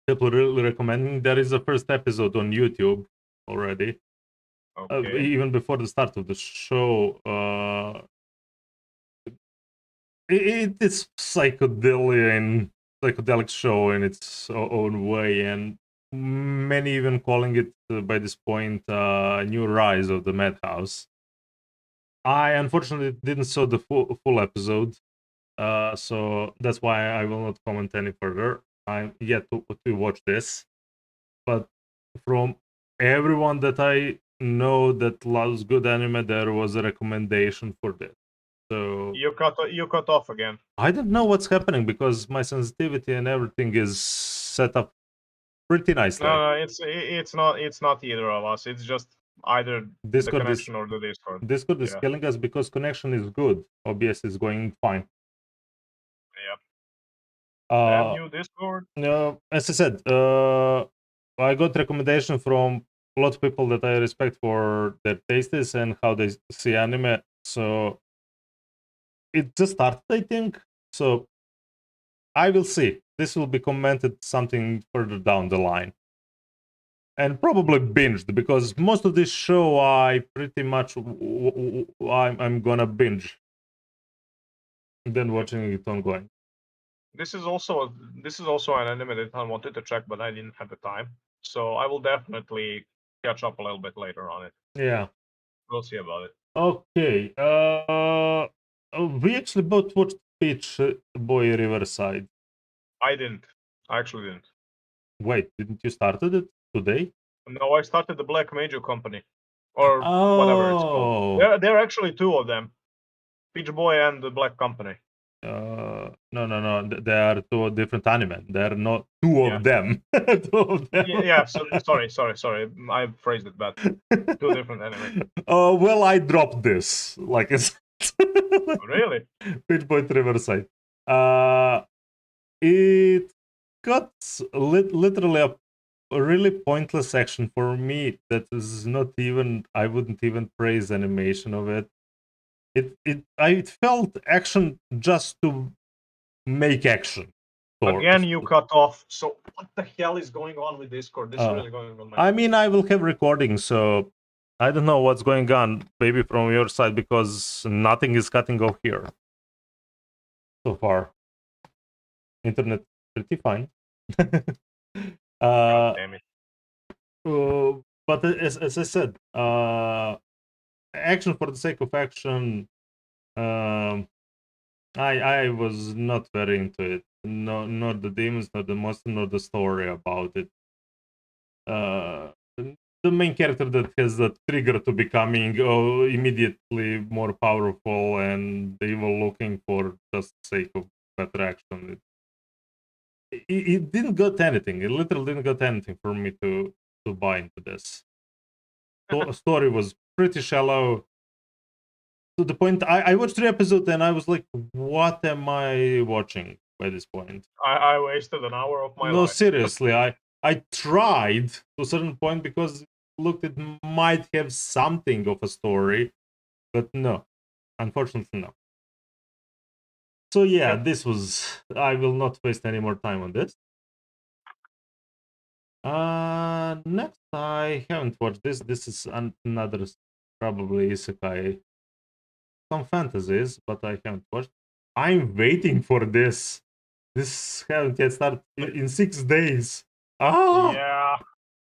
people really recommending. There is a first episode on YouTube already. Okay. Even before the start of the show, it is psychedelic show in its own way, and many even calling it by this point new rise of the Madhouse. I unfortunately didn't saw the full episode, so that's why I will not comment any further. I'm yet to watch this, but from everyone that I know that loves good anime, there was a recommendation for this. So you cut off again. I don't know what's happening because my sensitivity and everything is set up pretty nicely. No, it's not either of us. It's just either the connection or the Discord. Discord is killing us because connection is good. OBS is going fine. Yeah. And new Discord. No, as I said, I got recommendation from a lot of people that I respect for their tastes and how they see anime. So it just started, I think. So I will see. This will be commented something further down the line. And probably binged, because most of this show I pretty much I'm gonna binge than watching it ongoing. This is also an anime that I wanted to check, but I didn't have the time. So I will definitely catch up a little bit later on it. Yeah. We'll see about it. Okay. We actually both watched Peach Boy Riverside. I didn't. I actually didn't. Wait, didn't you started it today? No, I started the Black Major Company, or whatever it's called. There are actually two of them, Peach Boy and the Black Company. No. They are two different anime. There are not two of them. Two of them. Yeah. Sorry. I phrased it bad. Two different anime. Oh well, I dropped this. Like it's really. Peach Boy Riverside. It got literally a really pointless action for me. That is not even. I wouldn't even praise animation of it. I felt action just to make action. Again, you cut off. So what the hell is going on with Discord? This is really going on. I mean, I will have recording, so I don't know what's going on, maybe from your side, because nothing is cutting off here so far. Internet pretty fine. Damn it. But as I said, action for the sake of action, I was not very into it. No, not the demons, not the monster, not the story about it. The main character that has the trigger to becoming immediately more powerful and evil looking for just the sake of better action. It didn't got anything. It literally didn't got anything for me to buy into this. Story was pretty shallow. To the point, I watched 3 episodes and I was like, what am I watching by this point? I wasted an hour of my life. No, seriously, I tried to a certain point because looked it might have something of a story, but no, unfortunately no. So yeah, this was, I will not waste any more time on this. Next, I haven't watched this. This is another probably isekai, some fantasies, but I haven't watched. I'm waiting for this. This haven't yet started in 6 days. Yeah,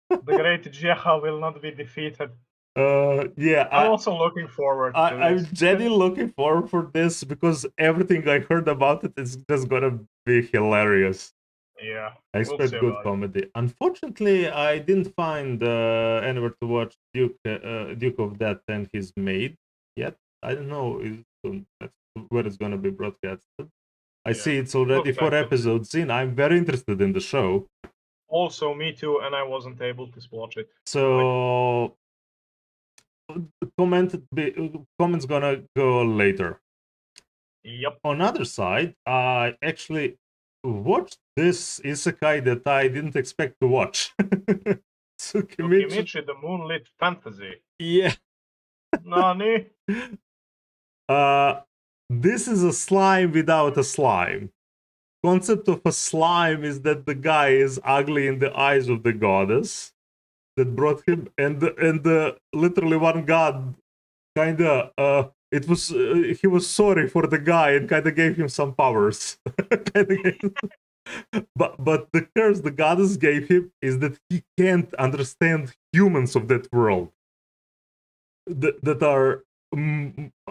the great Jeha will not be defeated. Yeah, I'm also looking forward to I'm this. genuinely looking forward for this because everything I heard about it is just gonna be hilarious. Yeah, I we'll see expect good about it. comedy. Unfortunately, I didn't find anywhere to watch Duke of Death and his maid yet. I don't know that's where it's gonna be broadcasted. I Yeah, see it's already looked 4 like it. episodes in. I'm very interested in the show. Also, me too, and I wasn't able to watch it. Like, So comments gonna go later. yep. On other side, I actually watched this isekai that I didn't expect to watch. Tsukimichi. Tsukimichi, the Moonlit Fantasy. Yeah. Nani? Uh, this is a slime without a slime. Concept of a slime is that the guy is ugly in the eyes of the goddess that brought him, and the literally one god kinda it was he was sorry for the guy and kinda gave him some powers. But the curse the goddess gave him is that he can't understand humans of that world that are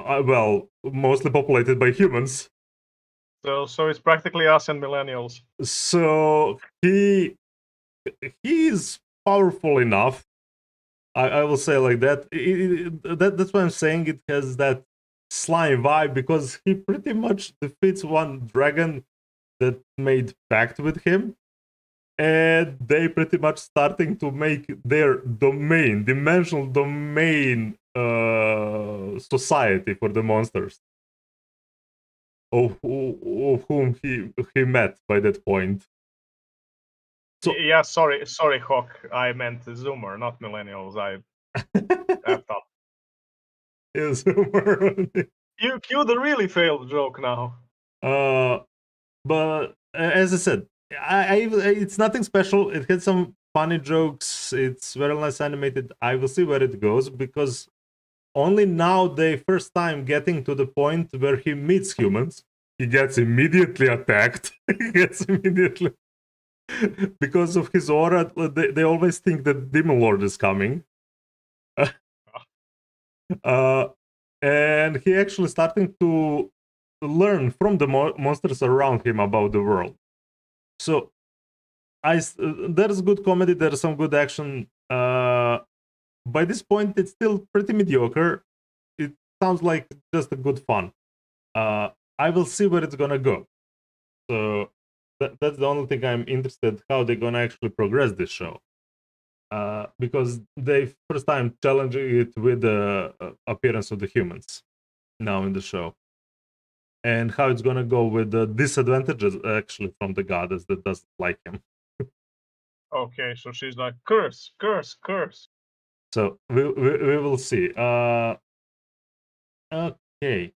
well mostly populated by humans. So it's practically us and millennials. So he's powerful enough. I will say like that. That's why I'm saying it has that slime vibe because he pretty much defeats one dragon that made pact with him, and they pretty much starting to make their dimensional domain, society for the monsters of whom he met by that point. So Yeah, sorry, Hawk. I meant Zoomer, not millennials. I effed up. yes, You cue the really failed joke now. but as I said, it's nothing special. It had some funny jokes. It's very nice animated. I will see where it goes because only now they first time getting to the point where he meets humans. He gets immediately attacked. He gets immediately because of his aura. They always think that Demon Lord is coming. uh, and he actually starting to learn from the monsters around him about the world. So there's good comedy, there's some good action. By this point, it's still pretty mediocre. It sounds like just a good fun. I will see where it's gonna go. So that's the only thing I'm interested how they're gonna actually progress this show. Because they first time challenging it with the appearance of the humans now in the show, and how it's gonna go with the disadvantages actually from the goddess that doesn't like him. Okay, so she's like, curse, curse, curse. So we will see. Okay.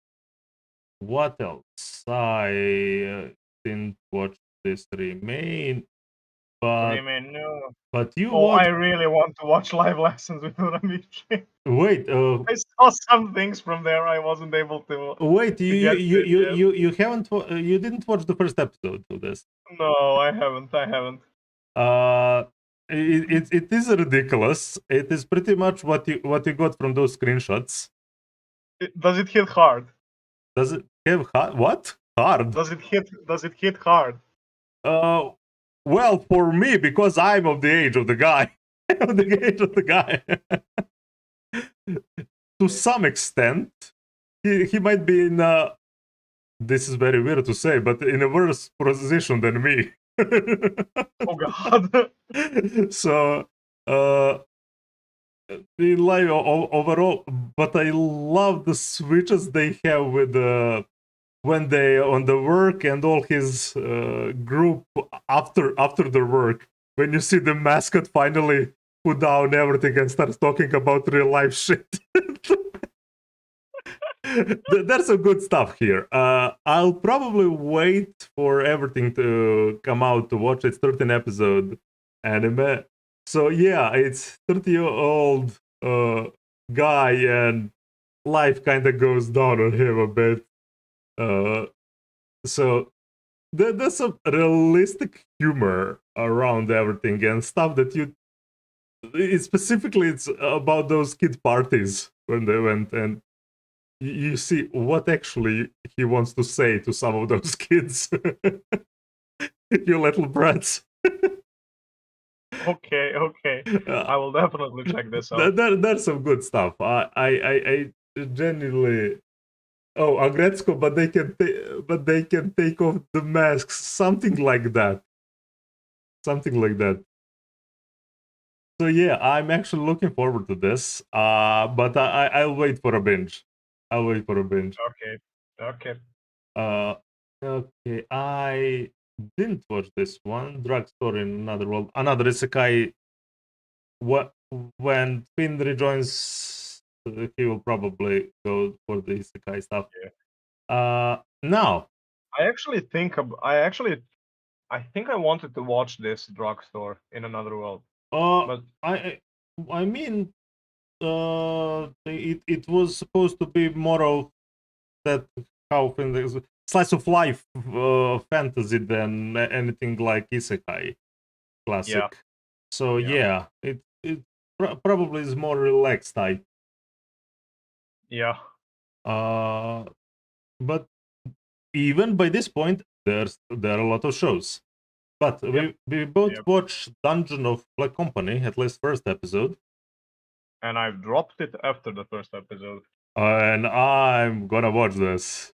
What else? I didn't watch this Remain, but Remain no. you Oh, I watched. really want to watch live lessons with Uramichi. Wait, I saw some things from there. I wasn't able wait. to get to it yet. You haven't. You didn't watch the first episode of this. No, I haven't. I haven't. Uh, it is ridiculous. It is pretty much what you got from those screenshots. Does it hit hard? Does it have what hard? Does it hit hard? Uh, well, for me, because I'm of the age of the guy. Of the age of the guy. To some extent, he might be in a. This is very weird to say, but in a worse position than me. Oh God. So, in life overall, but I love the switches they have with when they on the work and all his group after the work. When you see the mascot finally put down everything and starts talking about real life shit. There's some good stuff here. I'll probably wait for everything to come out to watch. It's 13 episode anime. So yeah, it's 30-year-old guy and life kind of goes down on him a bit. So there's some realistic humor around everything and stuff that specifically it's about those kid parties when they went, and you see what actually he wants to say to some of those kids. You little brats. Okay, okay. I will definitely check this out. There's some good stuff. I genuinely. Oh, Agretzko, but they can take off the masks. Something like that. Something like that. So yeah, I'm actually looking forward to this. But I'll wait for a binge. I'll wait for a binge. Okay, okay. Uh, okay. I didn't watch this one. Drugstore in Another World. Another isekai. What when Finn rejoins, he will probably go for the isekai stuff. Yeah. Now. I think I wanted to watch this Drugstore in Another World, Uh, but I mean, it was supposed to be more of that how slice of life fantasy than anything like isekai classic. yeah, So yeah, yeah, it probably is more relaxed type. yeah. But even by this point, there are a lot of shows. But Yep, we both yep. watched Dungeon of Black Company, at least first episode. And I've dropped it after the first episode. And I'm gonna watch this.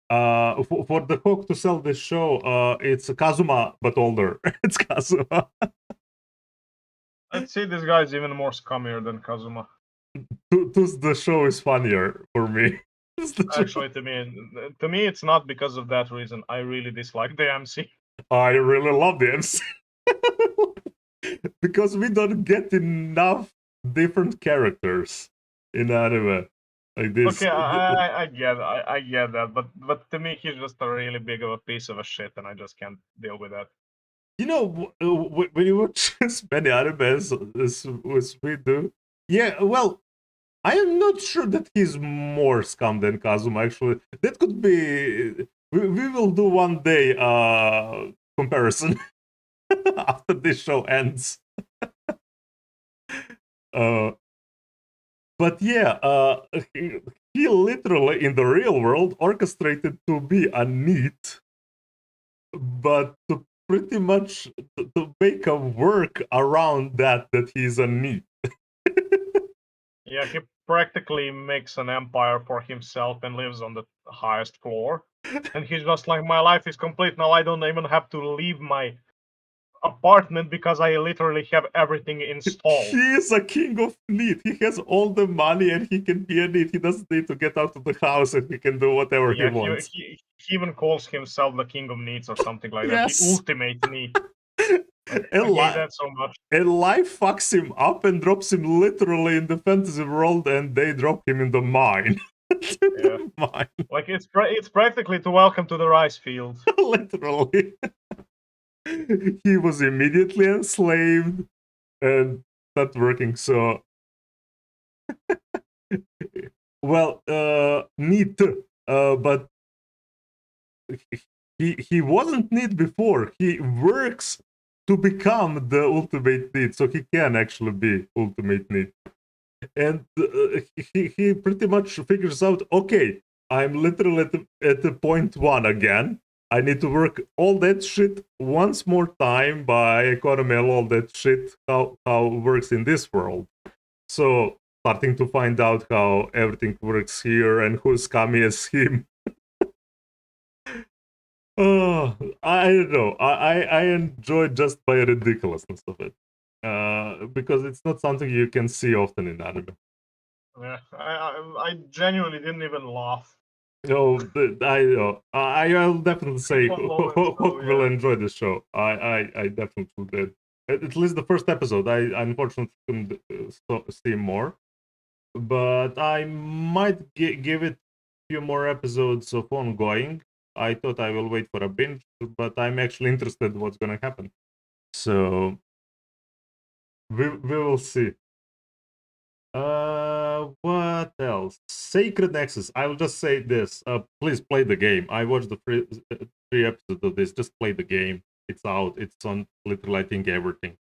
For the hook to sell this show, it's Kazuma but older. It's Kazuma. I'd say this guy's even more scummier than Kazuma. The show is funnier for me. Actually, to me, it's not because of that reason. I really dislike the MC. I really love the MC because we don't get enough different characters in anime like this. Okay, I get that, but to me, he's just a really big of a piece of a shit, and I just can't deal with that. You know, when you watch as many animes as we do, yeah, well, I am not sure that he's more scum than Kazuma, actually. That could be. We will do one day comparison after this show ends. Uh, but yeah, he literally, in the real world, orchestrated to be a NEET, but to pretty much to make a work around that he's a NEET. Yeah, he practically makes an empire for himself and lives on the highest floor. And he's just like, my life is complete now. I don't even have to leave my apartment because I literally have everything installed. He is a king of NEET. He has all the money and he can be a NEET. He doesn't need to get out of the house and he can do whatever he Yeah, wants. he even calls himself the king of needs or something like that. The Yes. ultimate need. I And, hate that so much. and life fucks him up and drops him literally in the fantasy world, and they drop him in the mine. Yeah. Mine. Like it's practically to welcome to the rice field. Literally. He was immediately enslaved and not working. So, well, NEET, but he wasn't NEET before. He works to become the ultimate NEET, so he can actually be ultimate NEET. And he pretty much figures out, okay, I'm literally at the point one again. I need to work all that shit once more time by economy all that shit how it works in this world. So starting to find out how everything works here and who's scummy as him. Oh, I don't know. I enjoy just by ridiculousness of it. Because it's not something you can see often in anime. Yeah, I genuinely didn't even laugh. No, I'll definitely say One moment, Hook so will yeah. enjoy the show. I definitely did. At least the first episode. I unfortunately couldn't see more, but I might give it a few more episodes of ongoing. I thought I will wait for a binge, but I'm actually interested in what's gonna happen. So we will see. What else? Sacred Nexus. I'll just say this. Please play the game. I watched the three episodes of this. Just play the game. It's out. It's on literally, I think, everything.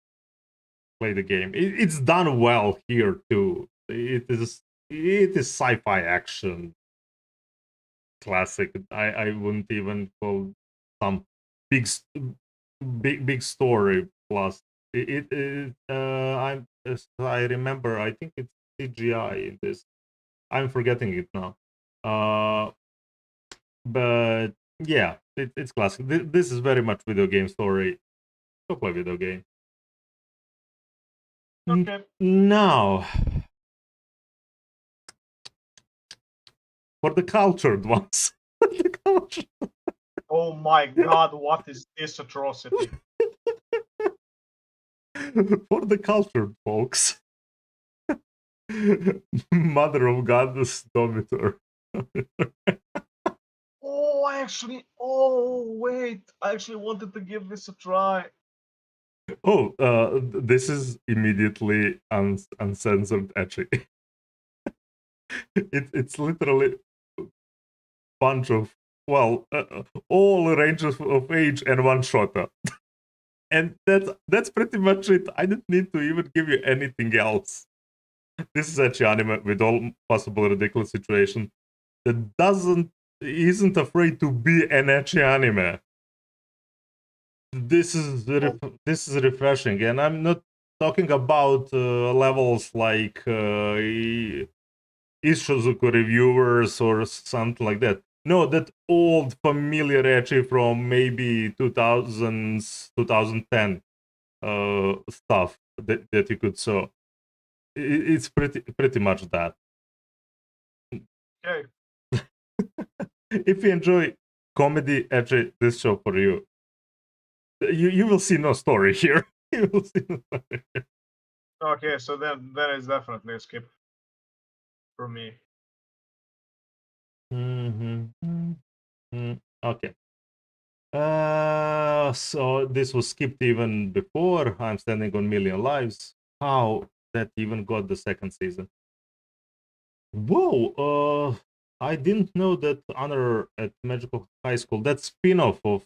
Play the game. It's done well here too. It is sci-fi action classic. I wouldn't even call some big big story plus. As I remember, I think it's CGI in this. I'm forgetting it now. But yeah, it's classic. This is very much video game story. Go play video game. Okay. Now, for the cultured ones. The cultured. Oh my god, what is this atrocity? For the cultured folks. Mother of Goddess Domitor. Wait, I actually wanted to give this a try. Oh, this is immediately uncensored etchy. It's literally bunch of, well, all ranges of age and one shotter. And that's pretty much it. I didn't need to even give you anything else. This is actually anime with all possible ridiculous situation that isn't afraid to be an ecchi anime. This is refreshing, and I'm not talking about levels like Ishizuku reviewers or something like that. No, that old familiar ecchi from maybe 2000s, 2010 stuff that you could saw. It's pretty much that. Okay. If you enjoy comedy, ecchi, this show for you. You will see no story here. You will see no story here. Okay, so then it's definitely a skip for me. Okay. So this was skipped even before. I'm standing on Million Lives. How that even got the second season? Whoa! I didn't know that Honor at Magical High School, that spin-off of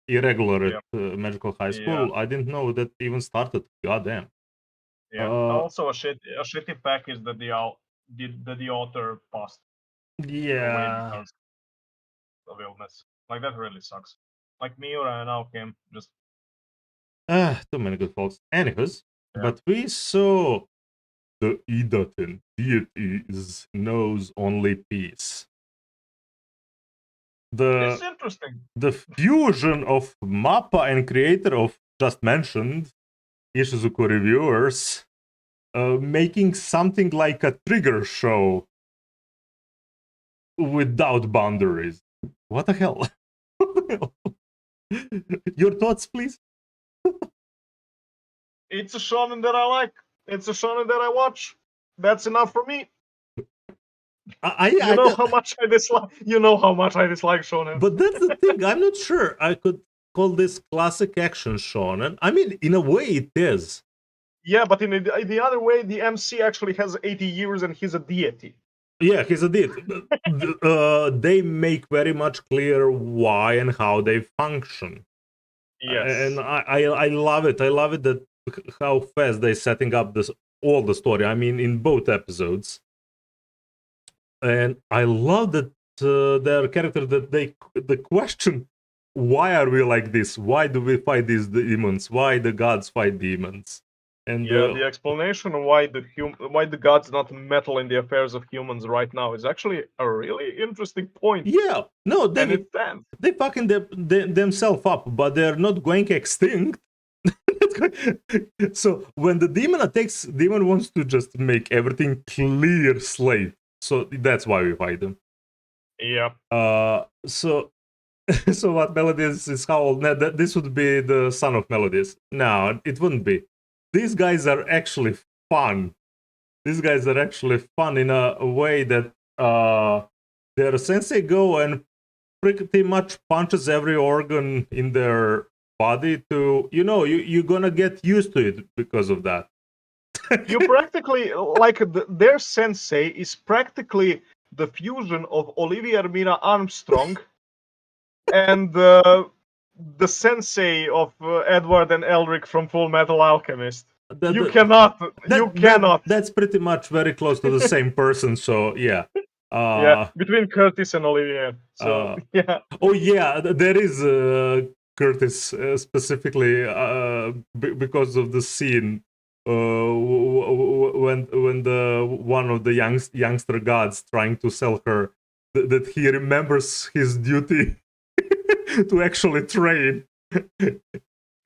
Irregular at Magical High School. Yeah. I didn't know that even started. Goddamn. Yeah. Also a shitty package that the author passed away Yeah. because of illness. Like that really sucks. Like Miura and Aokim just Too many good folks. Anyways, Yeah. but we saw the Idaten deities knows only peace. It's interesting. The fusion of Mappa and creator of just mentioned Ishizuku reviewers, making something like a trigger show without boundaries. What the hell? What the hell? Your thoughts, please? It's a shonen that I like. It's a shonen that I watch. That's enough for me. You know how much I dislike. You know how much I dislike shonen. But that's the thing. I'm not sure I could call this classic action shonen. I mean, in a way, it is. Yeah, but in the other way, the MC actually has 80 years and he's a deity. Yeah, he's a deity. They make very much clear why and how they function. Yes. And I love it. I love it that how fast they're setting up all the story. I mean, in both episodes. And I love that their character that the question, why are we like this? Why do we fight these demons? Why the gods fight demons? And the explanation of why the gods not meddle in the affairs of humans right now is actually a really interesting point. Yeah, no, they fucking themselves up, but they're not going extinct. So when the demon attacks, demon wants to just make everything clear slate. So that's why we fight them. Yeah. So what Melodies is how old? This would be the son of Melodies. No, it wouldn't be. These guys are actually fun. These guys are actually fun in a way that their sensei go and pretty much punches every organ in their body to, you're gonna get used to it because of that. You practically, like, their sensei is practically the fusion of Olivia Hermina Armstrong and the sensei of Edward and Elric from Full Metal Alchemist. You cannot. That's pretty much very close to the same person. So yeah. Yeah, between Curtis and Olivia. So yeah. Oh yeah, there is Curtis specifically because of the scene when the one of the youngster gods trying to sell her that he remembers his duty to actually train.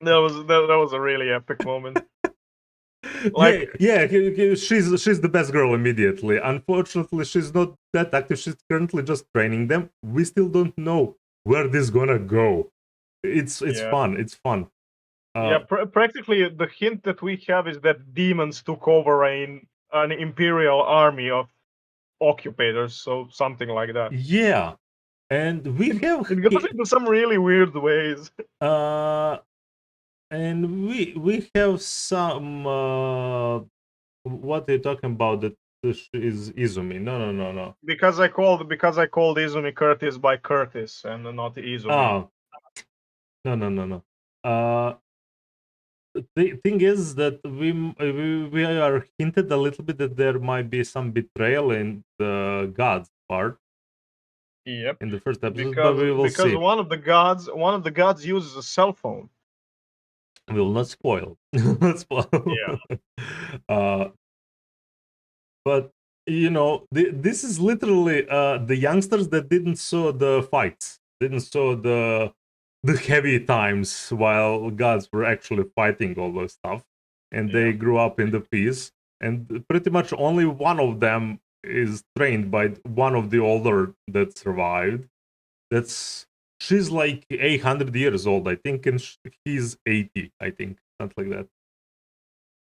That was a really epic moment. She's the best girl immediately. Unfortunately, she's not that active. She's currently just training them. We still don't know where this gonna go. It's fun. It's fun. Practically the hint that we have is that demons took over an imperial army of occupators, so something like that. Yeah, and we have it goes into some really weird ways. And we have some what are you talking about that is Izumi? No. Because I called Izumi Curtis by Curtis and not Izumi. No. The thing is that we are hinted a little bit that there might be some betrayal in the gods part. Yep. In the first episode, but we will see. Because one of the gods uses a cell phone. We will not spoil. Not spoil. Yeah. But you know, this is literally the youngsters that didn't saw the fights, didn't saw the heavy times while gods were actually fighting all those stuff, and they grew up in the peace. And pretty much only one of them is trained by one of the older that survived. She's like 800 years old, I think, and he's 80, I think, something like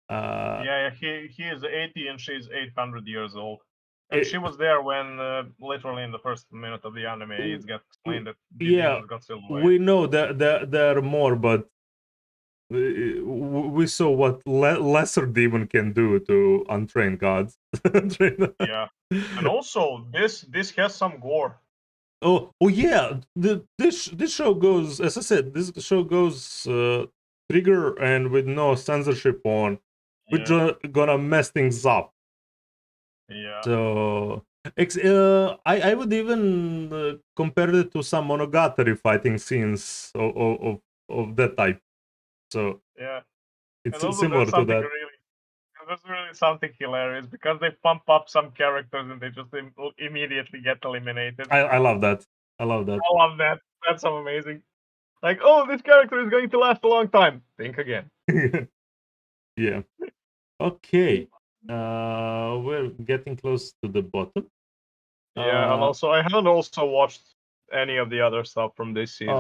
that. He is 80 and she's 800 years old. And she was there when, literally in the first minute of the anime, it gets explained that the demons got sealed away. We know that there are more, but we saw what lesser demon can do to untrained gods. Yeah, and also this has some gore. Oh yeah, this show goes, as I said, this show goes trigger and with no censorship on. We're gonna mess things up. Yeah. So I would even compare it to some Monogatari fighting scenes of that type. So yeah, it's similar to that. That's really something hilarious because they pump up some characters and they just immediately get eliminated. I love that. I love that. That's so amazing. Like, oh, this character is going to last a long time. Think again. Yeah. Okay. We're getting close to the bottom. Yeah, and also I haven't also watched any of the other stuff from this season.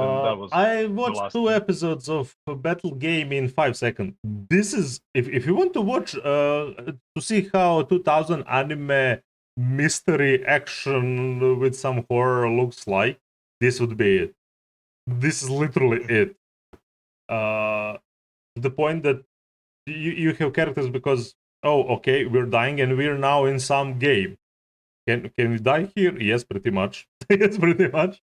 I watched 2 episodes of Battle Game in 5 seconds. This is if you want to watch to see how 2000 anime mystery action with some horror looks like, this would be it. This is literally it. To the point that you have characters because okay, we're dying and we're now in some game. Can we die here? Yes, pretty much. Yes, pretty much.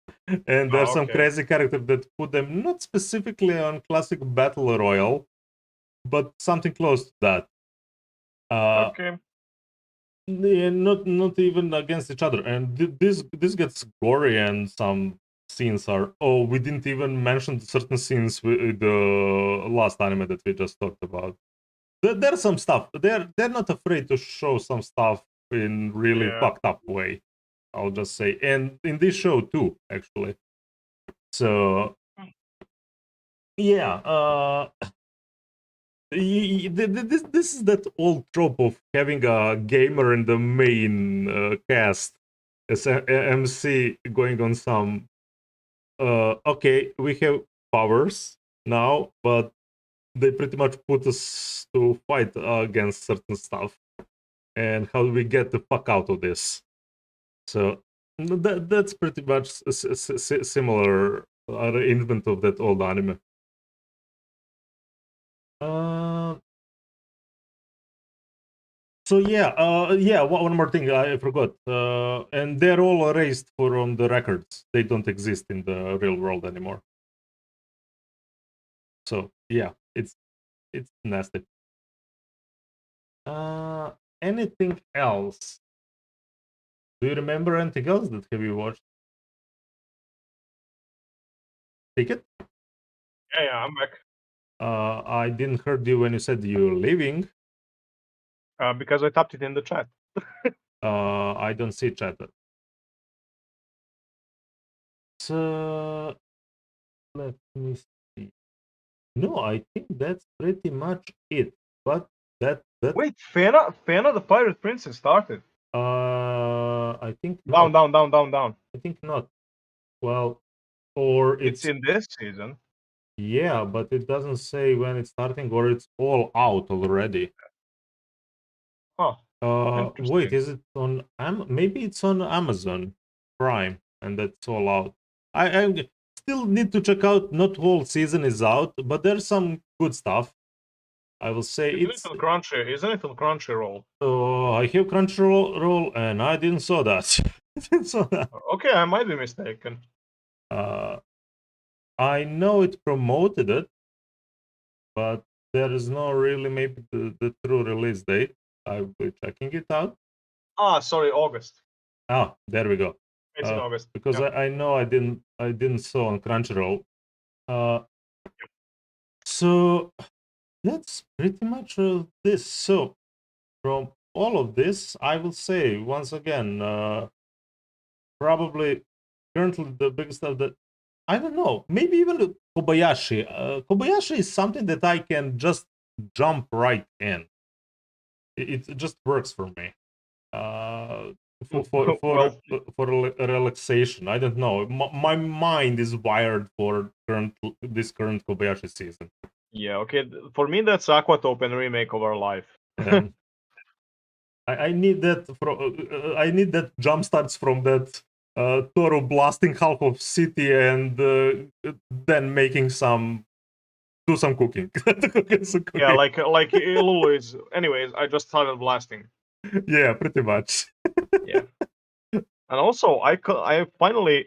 And there's some crazy character that put them not specifically on classic battle royale, but something close to that. Okay. Not even against each other. And this gets gory, and some scenes are. Oh, we didn't even mention certain scenes with the last anime that we just talked about. There's some stuff. They're not afraid to show some stuff in really fucked up way. I'll just say, and in this show too, actually. So, yeah, this is that old trope of having a gamer in the main cast as a MC going on some. Okay, we have powers now, but they pretty much put us to fight against certain stuff. And how do we get the fuck out of this? So that's pretty much similar arrangement of that old anime. So yeah, one more thing I forgot. And they're all erased from the records. They don't exist in the real world anymore. So yeah, it's nasty. Anything else? Do you remember anything else that have you watched? Take it. Yeah, I'm back. I didn't heard you when you said you're leaving. Because I tapped it in the chat. I don't see chatter. So let me see. No, I think that's pretty much it. But that Wait, Fena the Pirate Princess started. I think Down, not. down. I think not. Well, or It's in this season. yeah, but it doesn't say when it's starting or it's all out already. Huh. Wait, Interesting. is it on maybe it's on Amazon Prime and that's all out. I still need to check out. Not whole season is out, but there's some good stuff. I will say Isn't it's. it on Crunchyroll? I have Crunchyroll and I didn't saw that. I didn't saw that. Okay, I might be mistaken. I know it promoted it, but there is no really maybe the true release date. I'll be checking it out. Sorry, August. Ah, there we go. It's in August. Because Yeah. I know I didn't saw on Crunchyroll. So that's pretty much this. So from all of this, I will say once again, probably currently the biggest stuff that I don't know, maybe even Kobayashi. Kobayashi is something that I can just jump right in. It just works for me. Well, For relaxation. I don't know. My mind is wired for this current Kobayashi season. yeah, okay. For me, that's Aquatope remake of our life. I need that. I need that jump starts from that Toro blasting half of city and then making do some cooking. Yeah, like Lulu is. Anyways, I just started blasting. Yeah, pretty much. Yeah, and also I finally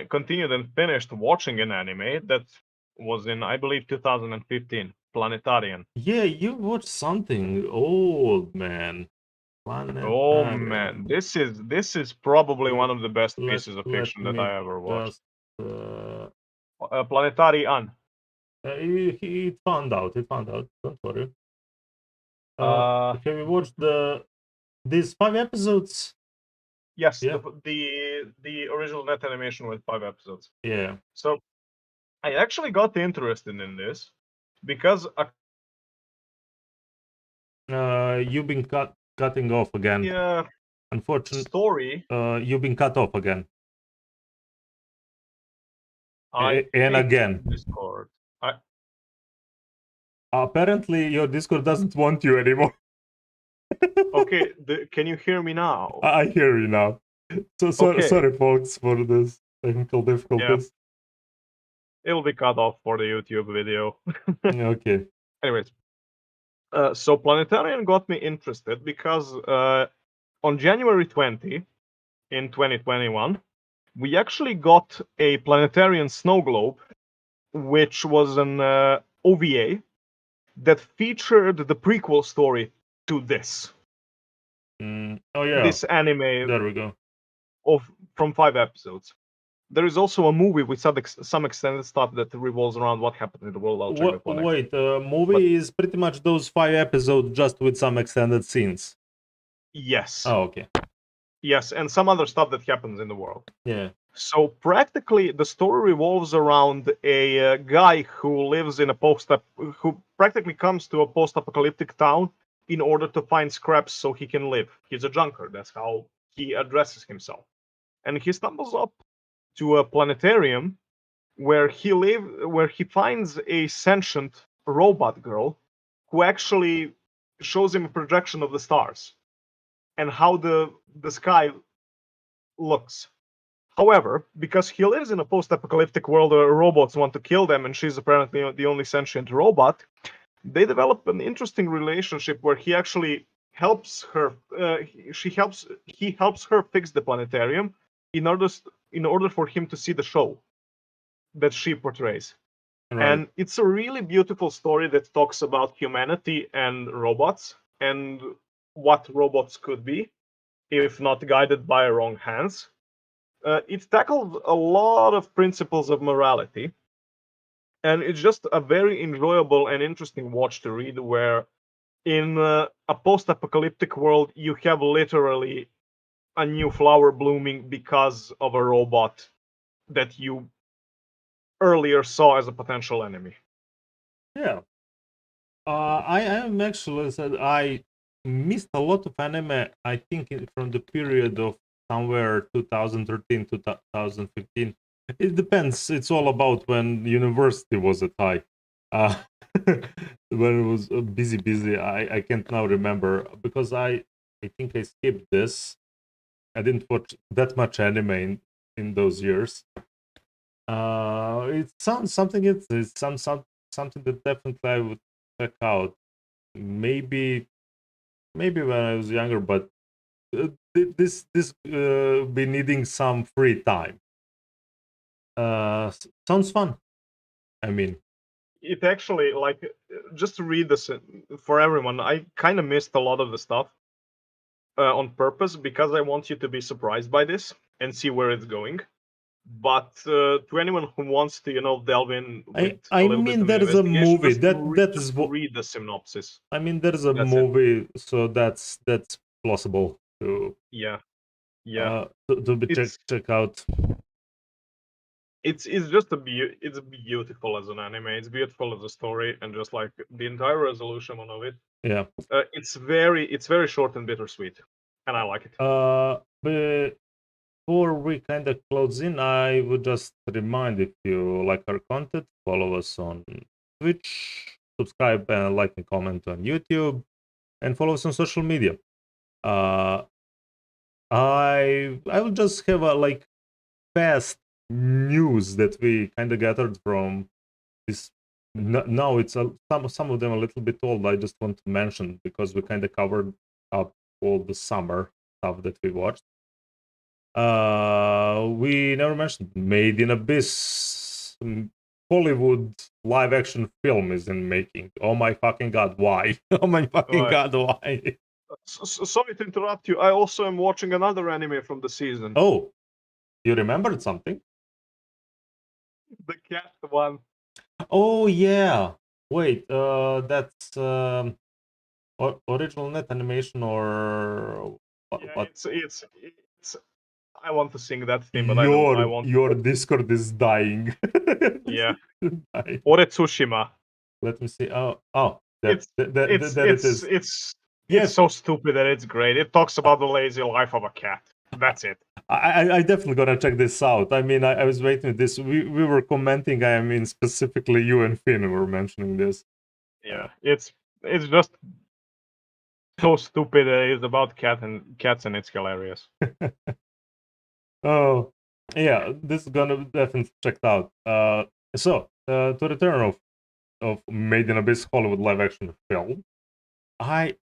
continued and finished watching an anime that was in, I believe, 2015, Planetarian. Yeah, you watched something old, man. Oh man, Planetarian. this is probably one of the best pieces of Let fiction that me I ever watched. just. Planetarian. He found out. He found out. Don't worry. Uh, Have you watched these 5 episodes? yes, Yeah. the original net animation with 5 episodes. Yeah. So I actually got interested in this because You've been cutting off again. a Unfortunately, story. you've been cut off again. I And hate again. Discord. Apparently, your Discord doesn't want you anymore. Okay, can you hear me now? I hear you now. So Okay. sorry, folks, for this technical difficulties. It'll be cut off for the YouTube video. Okay. Anyways, so Planetarian got me interested because on January 20 in 2021, we actually got a Planetarian snow globe, which was an OVA that featured the prequel story to this. Oh yeah. This anime. There we go. From 5 episodes. There is also a movie with some extended stuff that revolves around what happened in the world. I'll check before next. Wait, movie is pretty much those 5 episodes just with some extended scenes. Yes. Oh, okay. Yes, and some other stuff that happens in the world. Yeah. So practically, the story revolves around a guy who lives in who practically comes to a post-apocalyptic town in order to find scraps so he can live. He's a junker. That's how he addresses himself. And he stumbles up to a planetarium where he finds a sentient robot girl who actually shows him a projection of the stars and how the sky looks. However, because he lives in a post-apocalyptic world where robots want to kill them and she's apparently the only sentient robot, they develop an interesting relationship where he actually helps her. He helps her fix the planetarium in order for him to see the show that she portrays. Right. And it's a really beautiful story that talks about humanity and robots and what robots could be if not guided by wrong hands. It tackled a lot of principles of morality, and it's just a very enjoyable and interesting watch to read. Where in a post-apocalyptic world, you have literally a new flower blooming because of a robot that you earlier saw as a potential enemy. Yeah. I am actually said I missed a lot of anime. I think from the period of somewhere 2013 to 2015. It depends. It's all about when university was at high. Uh, when it was busy. I can't now remember because I think I skipped this. I didn't watch that much anime in those years. It sounds something. It's something that definitely I would check out. Maybe when I was younger, but this be needing some free time. Sounds fun. I mean, It actually, like, just to read this for everyone, I kind of missed a lot of the stuff on purpose because I want you to be surprised by this and see where it's going. But to anyone who wants to, delve in with a I little bit mean, of the there is a investigation, movie just that just is what read the synopsis. I mean. There is a That's it. movie, so that's plausible to Yeah, yeah. to be It's check out. it's just it's beautiful as an anime. It's beautiful as a story, and just like the entire resolution of it. Yeah. It's very short and bittersweet, and I like it. Before we kind of close in, I would just remind, if you like our content, follow us on Twitch, subscribe and like and comment on YouTube, and follow us on social media. Uh, I will just have a like fast news that we kind of gathered from this. Now it's some of them a little bit old. I just want to mention because we kind of covered up all the summer stuff that we watched. We never mentioned Made in Abyss. Hollywood live action film is in making. Oh my fucking god, why? Oh my fucking god, why? Sorry to interrupt you. I also am watching another anime from the season. Oh, you remembered something? The cat one. Oh yeah. Wait, that's original net animation or Yeah, what? it's. I want to sing that theme, but I don't. I want. Your Discord is dying. Yeah. Dying. Oretsushima. Let me see. Oh, It's that it's it it's is. it's it's Yes, so stupid that it's great. It talks about the lazy life of a cat. That's it. I definitely gonna check this out. I mean, I was waiting this. We were commenting. I mean, specifically you and Finn were mentioning this. Yeah. It's just so stupid that it's about cats and it's hilarious. Oh, yeah, this is gonna definitely checked out. To return of Made in Abyss Hollywood live action film, I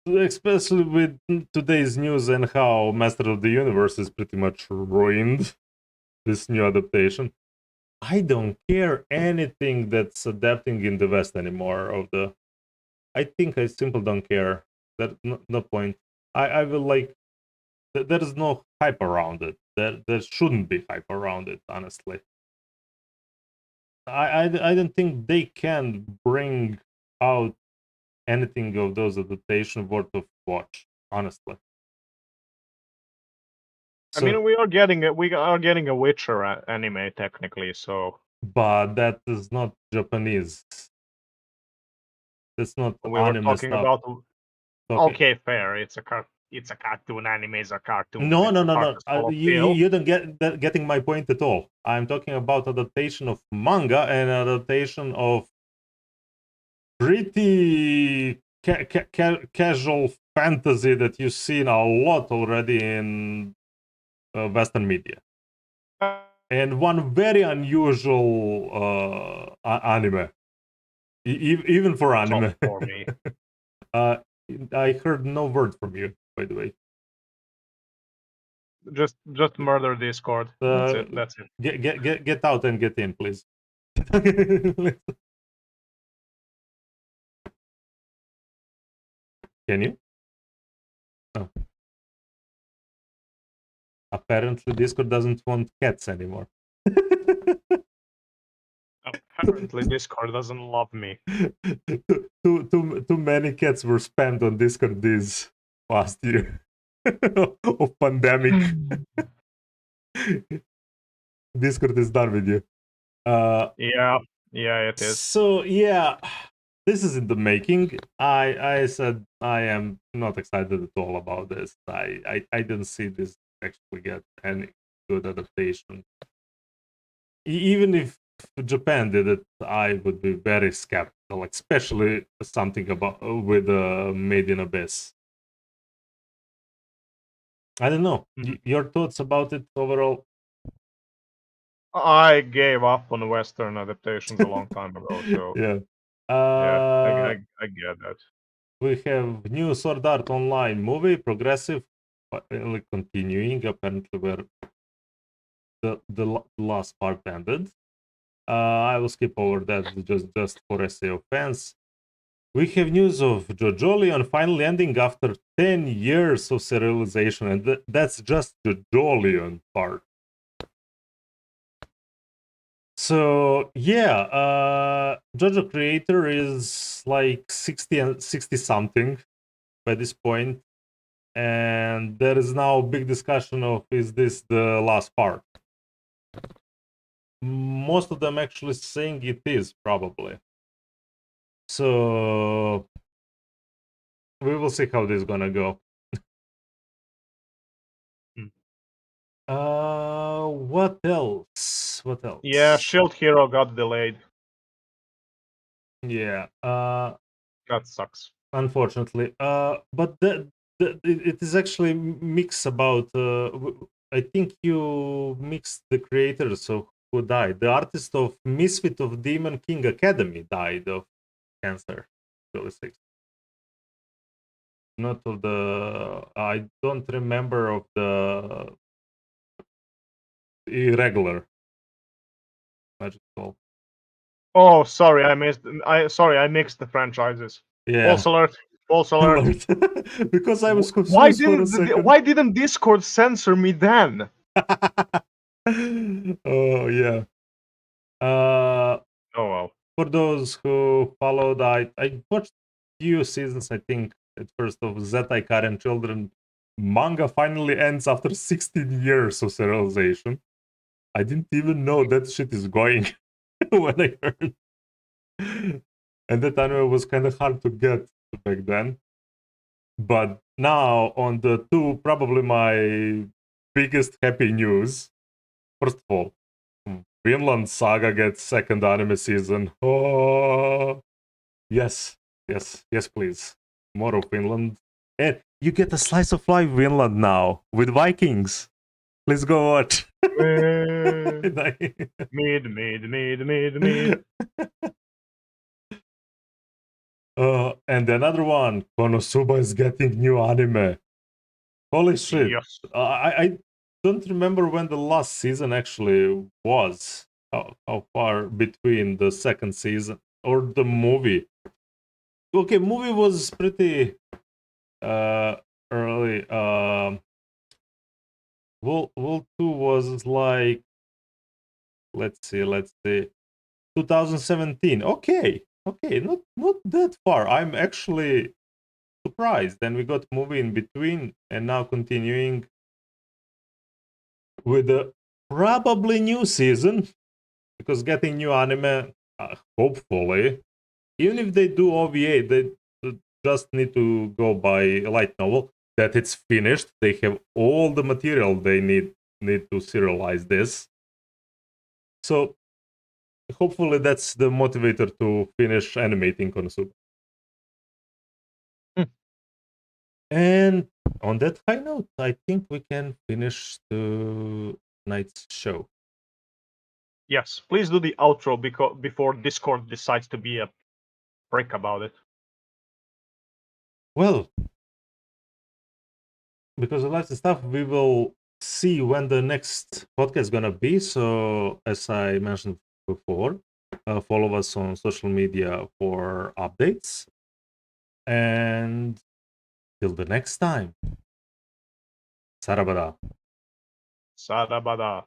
especially with today's news and how Master of the Universe is pretty much ruined this new adaptation. I don't care anything that's adapting in the West anymore. I think I simply don't care. That no point. I will like. There is no hype around it. There shouldn't be hype around it. Honestly, I don't think they can bring out anything of those adaptation worth of watch. Honestly. I mean, So, we are getting a Witcher anime technically, so but that is not Japanese. That's not we were anime talking stuff. about. Okay. Okay, fair. It's a cartoon. Anime is a cartoon. No, It's no, a no, no. cartoon full of You feel. you don't getting my point at all. I'm talking about adaptation of manga and adaptation of pretty casual fantasy that you've seen a lot already in Western media. And one very unusual anime, even for Top anime. for me. uh, I heard no word from you, by the way. Just murder Discord. That's Uh, it. That's it. get out and get in, please. Can you? Oh. Apparently, Discord doesn't want cats anymore. Apparently, Discord doesn't love me. Too many cats were spent on Discord this past year of pandemic. Discord is done with you. Yeah, it is. So yeah, this is in the making. I said I am not excited at all about this. I didn't see this actually get any good adaptation. Even if Japan did it, I would be very skeptical, especially something about with Made in Abyss. I don't know. Your thoughts about it overall? I gave up on Western adaptations a long time ago, so Yeah. I get that. We have new Sword Art Online movie, progressive, continuing apparently where the last part ended. I will skip over that just for SAO fans. We have news of JoJolion finally ending after 10 years of serialization, and that's just the JoJolion part. So yeah, JoJo creator is like 60 something by this point, and there is now a big discussion of is this the last part. Most of them actually saying it is probably. So we will see how this is gonna go. What else? What else? Yeah, Shield Hero got delayed. Yeah. That sucks. Unfortunately. But it is actually mix about. I think you mixed the creators of who died. The artist of Misfit of Demon King Academy died of cancer. 26. Not of the. I don't remember of the irregular magic ball. Oh, sorry, I missed. I mixed the franchises. Yeah. False alert. False alert. Because I was confused for a second. Why didn't Discord censor me then? Oh yeah. Oh well. For those who followed, I watched few seasons. I think at first of Zetai Karen Children. Manga finally ends after 16 years of serialization. I didn't even know that shit is going when I heard. And that anime was kind of hard to get back then. But now on the two, probably my biggest happy news. First of all, Vinland Saga gets second anime season. Oh, yes, please. More of Vinland. And you get a slice of life Vinland now with Vikings. Please go watch. Mid. And another one, Konosuba is getting new anime. Holy shit. Yes. I don't remember when the last season actually was. How far between the second season or the movie? Okay, movie was pretty early. World 2 was like let's see 2017. Okay, not that far. I'm actually surprised. Then we got movie in between, and now continuing with a probably new season, because getting new anime, hopefully, even if they do OVA, they just need to go by light novel that it's finished. They have all the material they need to serialize this. So hopefully that's the motivator to finish animating Konosuba. And on that high note, I think we can finish tonight's show. Yes, please do the outro before Discord decides to be a prick about it. Well, because of lots of stuff, we will see when the next podcast is gonna be. So, as I mentioned before, follow us on social media for updates. And till the next time, Sarabada. Sarabada.